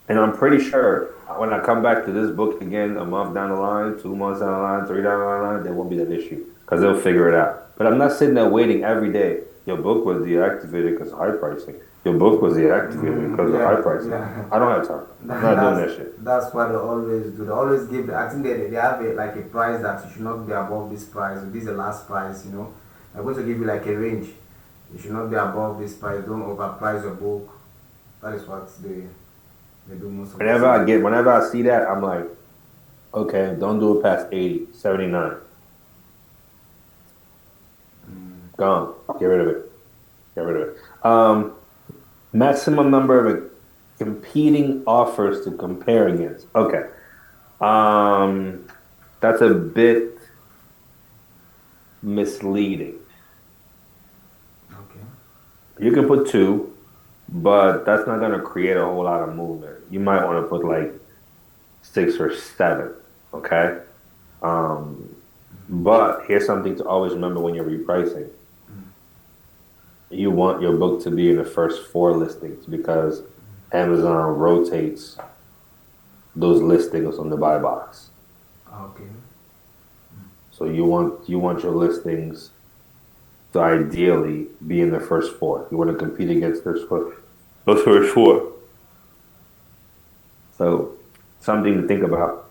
And I'm pretty sure when I come back to this book again a month down the line, 2 months down the line, three down the line, there won't be that issue because they'll figure it out. But I'm not sitting there waiting every day. Your book was deactivated because of high pricing. Your book was deactivated because of high Yeah, pricing. yeah. I don't have time. I'm not doing that shit. That's what they always do. They always give. I think they have like a price that you should not be above this price. This is the last price. They're going to give you like a range. You should not be above this price. Don't overprice your book. That is what they do most of the time. Whenever I see that, I'm like, okay, don't do it past 80, 79. Gone. Get rid of it. Get rid of it. Maximum number of competing offers to compare against. Okay. Um, that's a bit misleading. Okay. You can put two, but that's not going to create a whole lot of movement. You might want to put like six or seven. Okay. Um, but here's something to always remember when you're repricing. You want your book to be in the first four listings because Amazon rotates those listings on the buy box. Okay. So you want your listings to ideally be in the first four. You want to compete against those first four. So something to think about.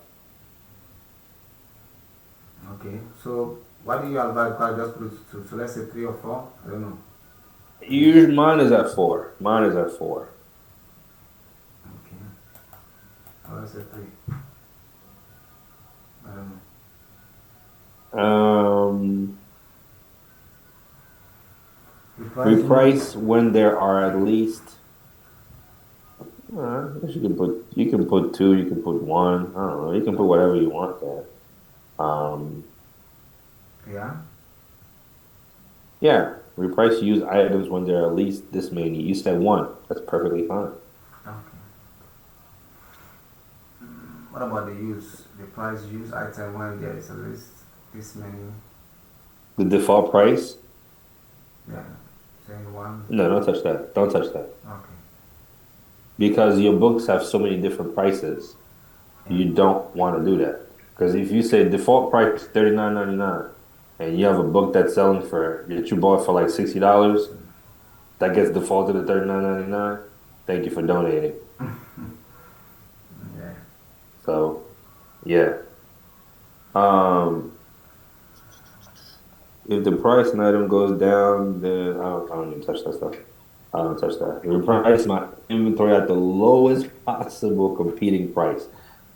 Okay. So what do you advise? Because just put it to, so let's say three or four. I don't know. Usually mine is at four. Mine is at four. Okay. Or let's say three. I don't know. Um, The price reprice when there are at least. I guess you can put two, you can put one. I don't know. You can put whatever you want there. Um, Yeah. yeah, reprice used items when there are at least this many. You said one. That's perfectly fine. Okay. What about the use? The price use item when there is at least this many. The default price? Yeah. Saying one. No, don't touch that. Don't touch that. Okay. Because your books have so many different prices. Yeah. You don't want to do that. Because if you say default price is $39.99 and you have a book that's selling that you bought for like $60, that gets defaulted at $39.99, thank you for donating. Yeah. So, yeah. Um, if the price in item goes down, then I don't even touch that stuff. I don't touch that. Reprice my inventory at the lowest possible competing price.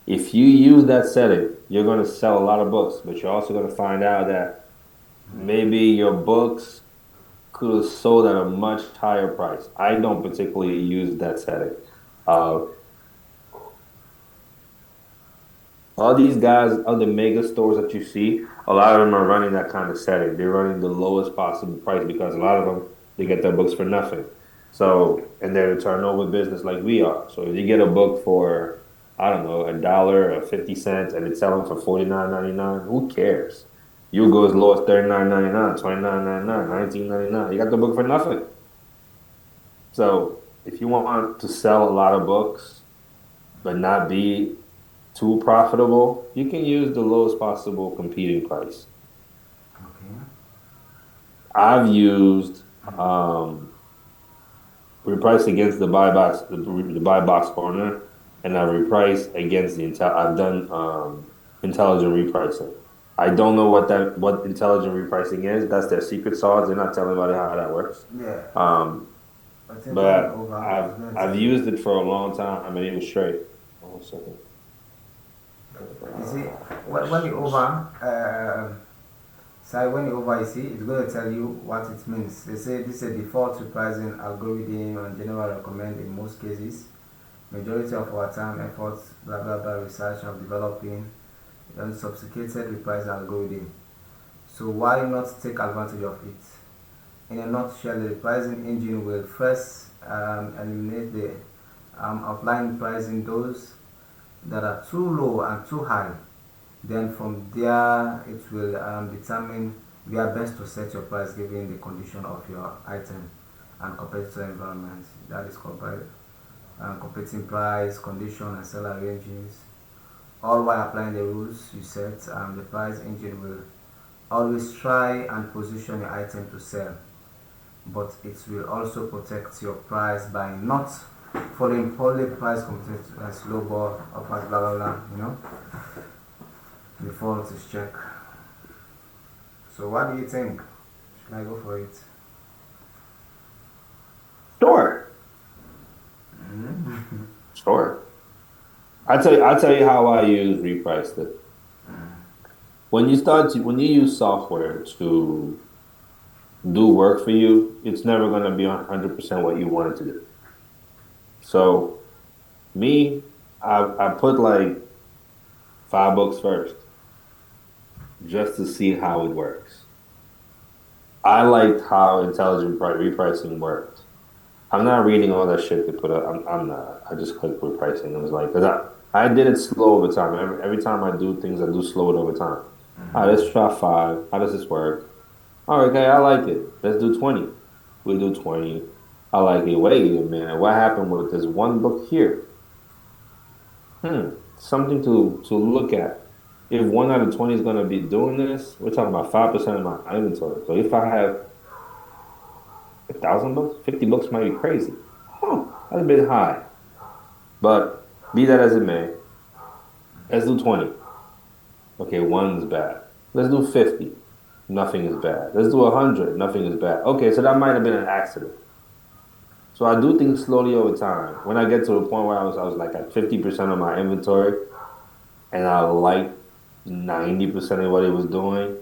If you use that setting, you're going to sell a lot of books, but you're also going to find out that maybe your books could have sold at a much higher price. I don't particularly use that setting. Uh, all these guys, other mega stores that you see, a lot of them are running that kind of setting. They're running the lowest possible price because a lot of them they get their books for nothing. So, and they're a turnover business like we are. So if you get a book for, I don't know, $1 or 50 cents and it's selling for 49.99, who cares? You go as low as 39.99, 29.99, 19.99. You got the book for nothing. So if you want to sell a lot of books but not be too profitable, you can use the lowest possible competing price. Okay. I've used reprice against the buy box corner, and I reprice against the intel. I've done intelligent repricing. I don't know what intelligent repricing is. That's their secret sauce. They're not telling anybody how that works. Yeah, Um, but anytime you but over, it's I've going to I've tell you. used it for a long time and it was straight. One second. You see, when you over, so when you over, you see, it's going to tell you what it means. They say this is a default repricing algorithm and general recommend in most cases. Majority of our time, efforts, blah blah blah, research of developing a sophisticated repricing algorithm. So why not take advantage of it? In a nutshell, the repricing engine will first eliminate the outline pricing those that are too low and too high. Then from there, it will determine where best to set your price given the condition of your item and competitor environment. That is competing price, condition, and seller ranges. All while applying the rules you set, the price engine will always try and position your item to sell, but it will also protect your price by not following poorly price competitors and slow ball offers, blah blah blah. Default is check. So what do you think? Should I go for it? Sure, Mm-hmm. sure. I tell you how I use reprice it. When you use software to do work for you, it's never going to be 100% what you want it to do. So me, I put like 5 books first just to see how it works. I liked how intelligent repricing worked. I'm not reading all that shit they put up. I'm not. I just click repricing. It was like, cause I did it slow over time. Every time I do things, I do slow it over time. All right, let's try 5. How does this work? All right, okay, I like it. Let's do 20. We do 20. I like it. Wait a minute. What happened with this one book here? Something to look at. If 1 out of 20 is going to be doing this, we're talking about 5% of my inventory. So if I have 1,000 books, 50 books might be crazy. That's a bit high. But be that as it may, let's do 20. Okay, one's bad. Let's do 50. Nothing is bad. Let's do 100. Nothing is bad. Okay, so that might have been an accident. So I do things slowly over time. When I get to a point where I was like at 50% of my inventory and I like 90% of what it was doing,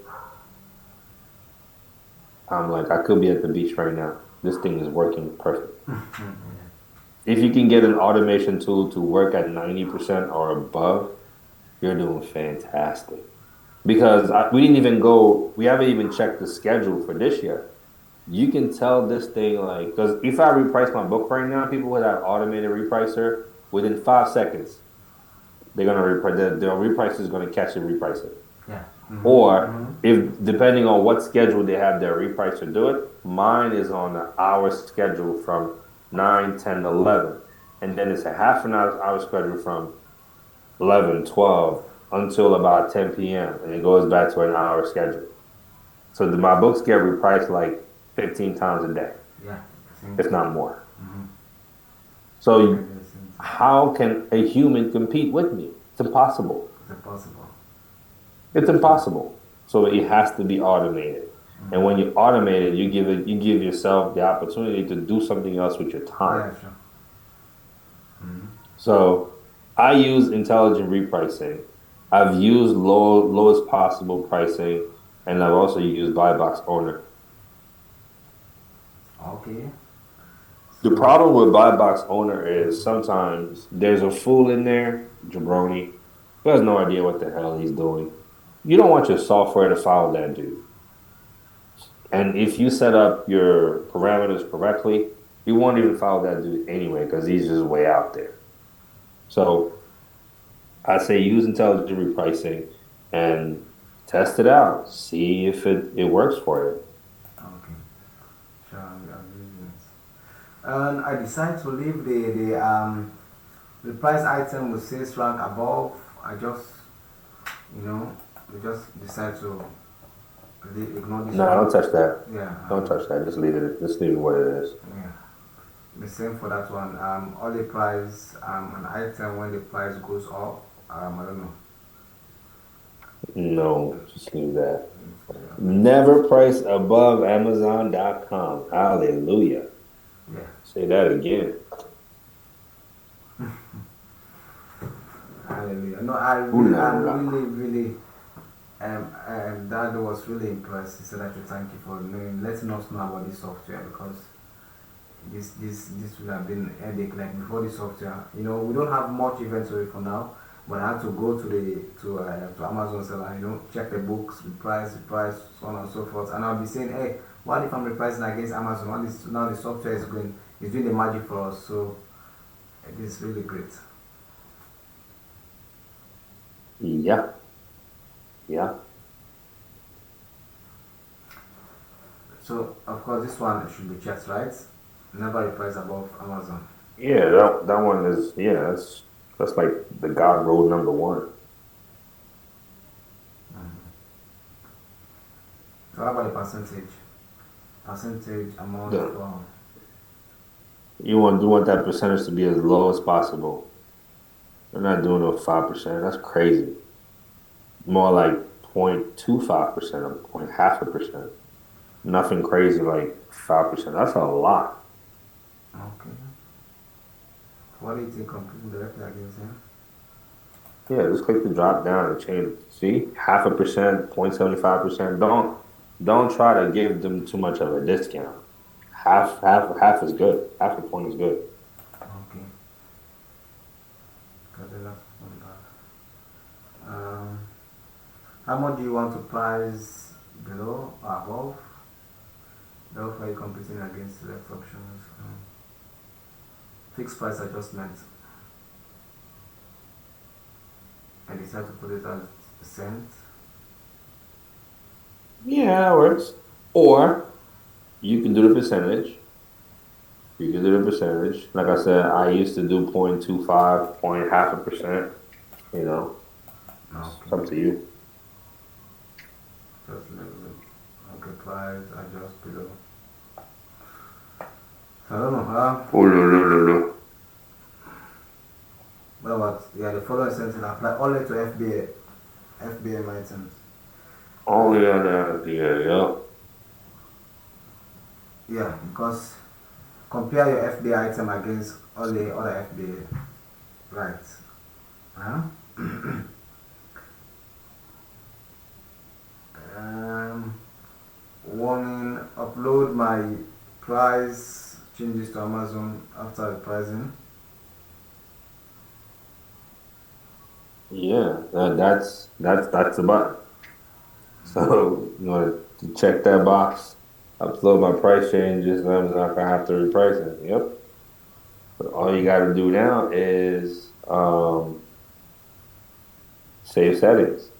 I'm like, I could be at the beach right now. This thing is working perfect. If you can get an automation tool to work at 90% or above, you're doing fantastic. Because we haven't even checked the schedule for this year. You can tell this thing like, because if I reprice my book right now, people with that automated repricer, within 5 seconds, they're gonna reprice. The repricer is gonna catch and reprice it. Yeah. Mm-hmm. Or Mm-hmm. if depending on what schedule they have their repricer do it, mine is on an hour schedule from 9, 10, 11. And then it's a half an hour schedule from 11, 12 until about 10 p.m. And it goes back to an hour schedule. So my books get repriced like 15 times a day, Yeah. if not more. Mm-hmm. So how can a human compete with me? It's impossible. Is it possible? It's impossible. So it has to be automated. And Mm-hmm. when you automate it, you give yourself the opportunity to do something else with your time. Yeah, sure. Mm-hmm. So I use intelligent repricing. I've used lowest possible pricing, and I've also used buy box owner. Okay. The So, problem with buy box owner is sometimes there's a fool in there, jabroni, who has no idea what the hell he's doing. You don't want your software to follow that dude. And if you set up your parameters correctly, you won't even follow that dude anyway because he's just way out there. So I say use intelligent repricing and test it out. See if it works for you. okay. Sure, I'm using it. And I decide to leave the price item with sales rank above. You know, I just decide to ignore this No, one. don't touch that. Yeah, Don't touch that. Just leave it. Just leave it what it is. yeah. The same for that one. All the price, an item when the price goes up, I don't know. No, just leave that. Okay. Never price above Amazon.com. Hallelujah. Yeah. Say that again. Hallelujah. No, Ooh la I'm la. really, Dad was really impressed. He said I should thank you for knowing, letting us know about this software because this would have been a headache. Like before the software, we don't have much inventory for now, but I had to go to the to Amazon seller, check the books, the price, so on and so forth, and I'll be saying, hey, what if I'm repricing against Amazon? What is now the software is doing the magic for us, so it is really great. Yeah, yeah. So of course this one should be checked, right? Never reprice above Amazon. Yeah, that one is yeah, that's like the God rule number one. So how about the percentage? Percentage amount The, for you want that percentage to be as low as possible. They're not doing no 5%. That's crazy. More like 0.25% or point half a percent. Nothing crazy like 5%. That's a lot. okay. What do you think competing directly against him? Yeah, just click the drop down and change. See, half a percent, 0.75%. Don't try to give them too much of a discount. Half is good. Half a point is good. Okay. Got the last one back. How much do you want to price below or above? Therefore, you're competing against select options. Fixed price adjustment. I decide to put it as cent. Yeah, that works. Or you can do the percentage. You can do the percentage. Like I said, I used to do 0.25, point half a percent. You know, it's Okay. up to you. Just level it. Okay, price adjust below. I don't know. Oh, no, no, no, no. What about the following sentence apply only to FBM items? Only on the idea, yeah. Yeah, because compare your FBA item against all the other FBA, right? Huh? Um, Warning: upload my price changes to Amazon after the pricing. Yeah, that's the button. So you want to check that box, upload my price changes, and I'm not gonna have to reprice it. Yep. But all you got to do now is save settings.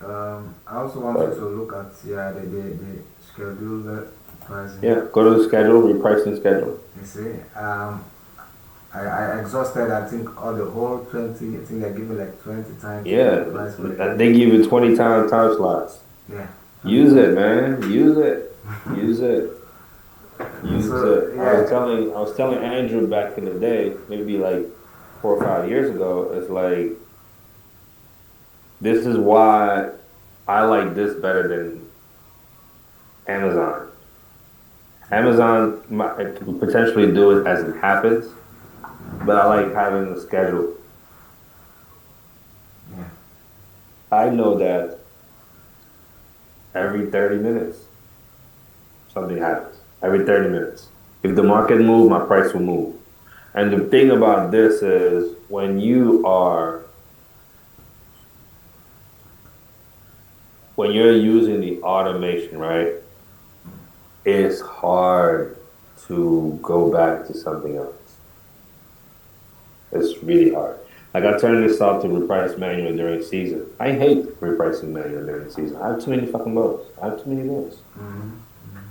I also want you to But look at the schedule pricing. yeah, go to the schedule, repricing schedule. You see, I exhausted. I think all the whole 20. I think they give me like 20 times Yeah, the price for the. and they give you 20 time slots. Yeah. Use it, man. Use it. Use it. Use So it. yeah. I was telling Andrew back in the day, maybe like 4 or 5 years ago, it's like this is why I like this better than Amazon. Amazon might could potentially do it as it happens, but I like having the schedule. Yeah. I know that every 30 minutes something happens. Every 30 minutes. If the market moves, my price will move. And the thing about this is when you're using the automation, right? It's hard to go back to something else. It's really hard. Like I turned this off to reprice manual during season. I hate repricing manual during season. I have too many fucking boats. I have too many boats. Mm-hmm.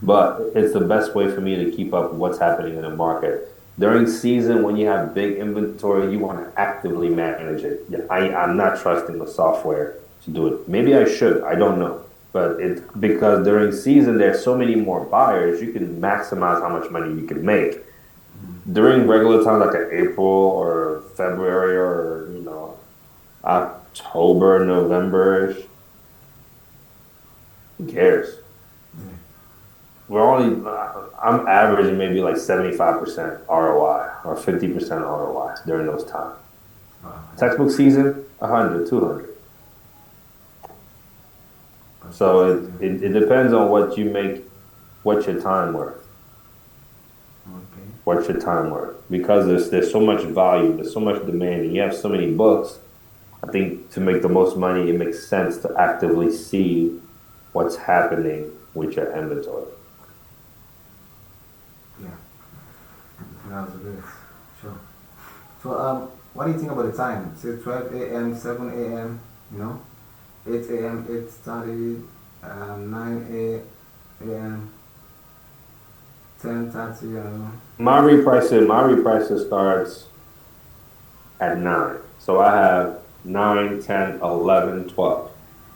But it's the best way for me to keep up with what's happening in the market. During season, when you have big inventory, you want to actively manage it. Yeah, I'm not trusting the software to do it. Maybe I should. I don't know. But it's because during season, there's so many more buyers, you can maximize how much money you can make. during regular times like in April or February or October, November-ish, who cares? Yeah. We're only I'm averaging maybe like 75% ROI or 50% ROI during those times. Wow, that's Textbook season, 100, 200. So fantastic. it depends on what you make, what's your time worth. Okay. What's your time worth? Because there's so much value, there's so much demand, and you have so many books. I think to make the most money, it makes sense to actively see what's happening with your inventory. Yeah, that was good. Sure. So, what do you think about the time? Say 12 a.m., 7 a.m., you know, 8 a.m., 8:30, 9 a.m., 10:30, you know. My repricing starts at 9. So I have 9, 10, 11, 12.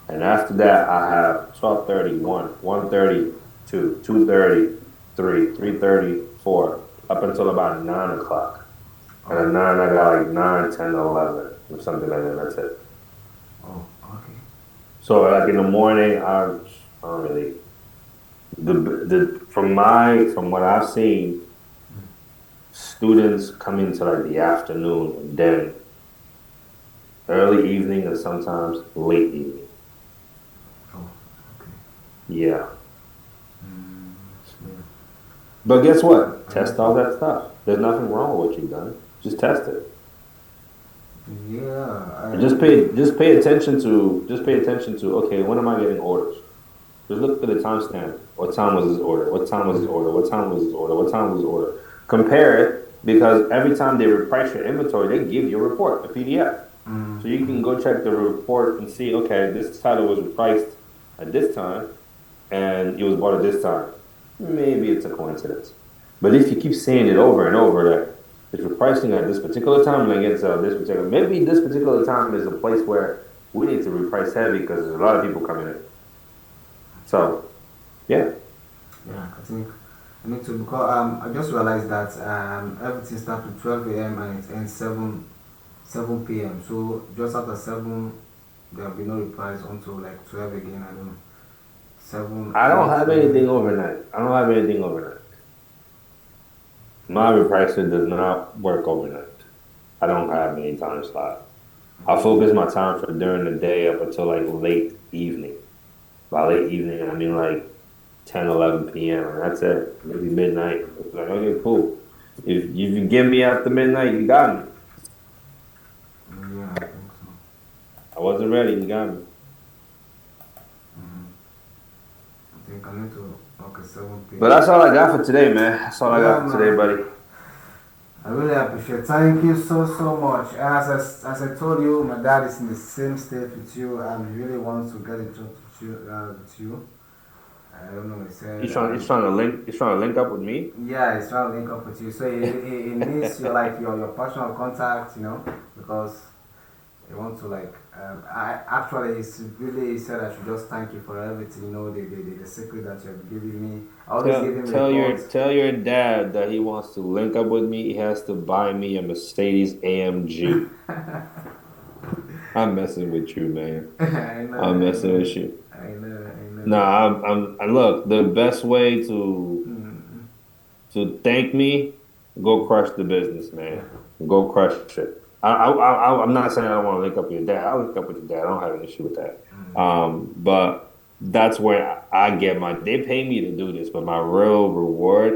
And after that, I have 12:30, 1:30, 2, 2:30, 3, 3:30, 4, up until about 9 o'clock. And at Oh, 9, I got like 9, 10, 11, or something like that. That's it. oh, okay. So like in the morning, I don't really from what I've seen, students come into like the afternoon and then early evening and sometimes late evening. Oh, okay. Yeah. Mm, yeah. But guess what? I Test get all you. that stuff. There's nothing wrong with what you've done. Just test it. Yeah, And I get you. just pay attention to okay, when am I getting orders? Just look at the timestamp. What time was his order? What time was his order? What time was his order? What time was his order? Compare it because every time they reprice your inventory, they give you a report, a PDF. So you Mm-hmm. can go check the report and see, okay, this title was repriced at this time and it was bought at this time. Maybe it's a coincidence. But if you keep saying it over and over that it's repricing at this particular time and against this particular, maybe this particular time is a place where we need to reprice heavy because there's a lot of people coming in. So yeah, Yeah, I think I need to because I just realized that everything starts at 12 a.m. and it ends 7 p.m. So just after 7, there will be no replies until like 12 again. I don't know. 7, I don't 8, have anything 9. overnight. I don't have anything overnight. My repricing does not work overnight. I don't have any time slot. I focus my time for during the day up until like late evening. By late evening, I mean like 10, 11 p.m. and that's it. Maybe midnight. It's like, okay, cool. If you give me after midnight, you got me. Yeah, I think so. I wasn't ready, you got me. hmm I think I need to. Okay, 7 But p.m. that's all I got for today, man. That's all I Yeah, got for today, man. buddy. I really appreciate it. Thank you so much. As I told you, my dad is in the same state with you and he really wants to get in touch with you. I don't know, he said He's trying to link up with me. yeah, he's trying to link up with you. So he needs your like your personal contact, because he wants to like I actually he's really he said I should just thank you for everything, the secret that you have given me. I always give him reports. Tell your dad that he wants to link up with me. He has to buy me a Mercedes AMG. I'm messing with you, man. I know, I'm I messing know, with you. I know, I Nah, know. I look, the best way Mm, to thank me, go crush the business, man. yeah. Go crush it. I'm not saying I don't want to link up with your dad. I'll link up with your dad. I don't have an issue with that. Mm, But that's where I get my, they pay me to do this, but my real reward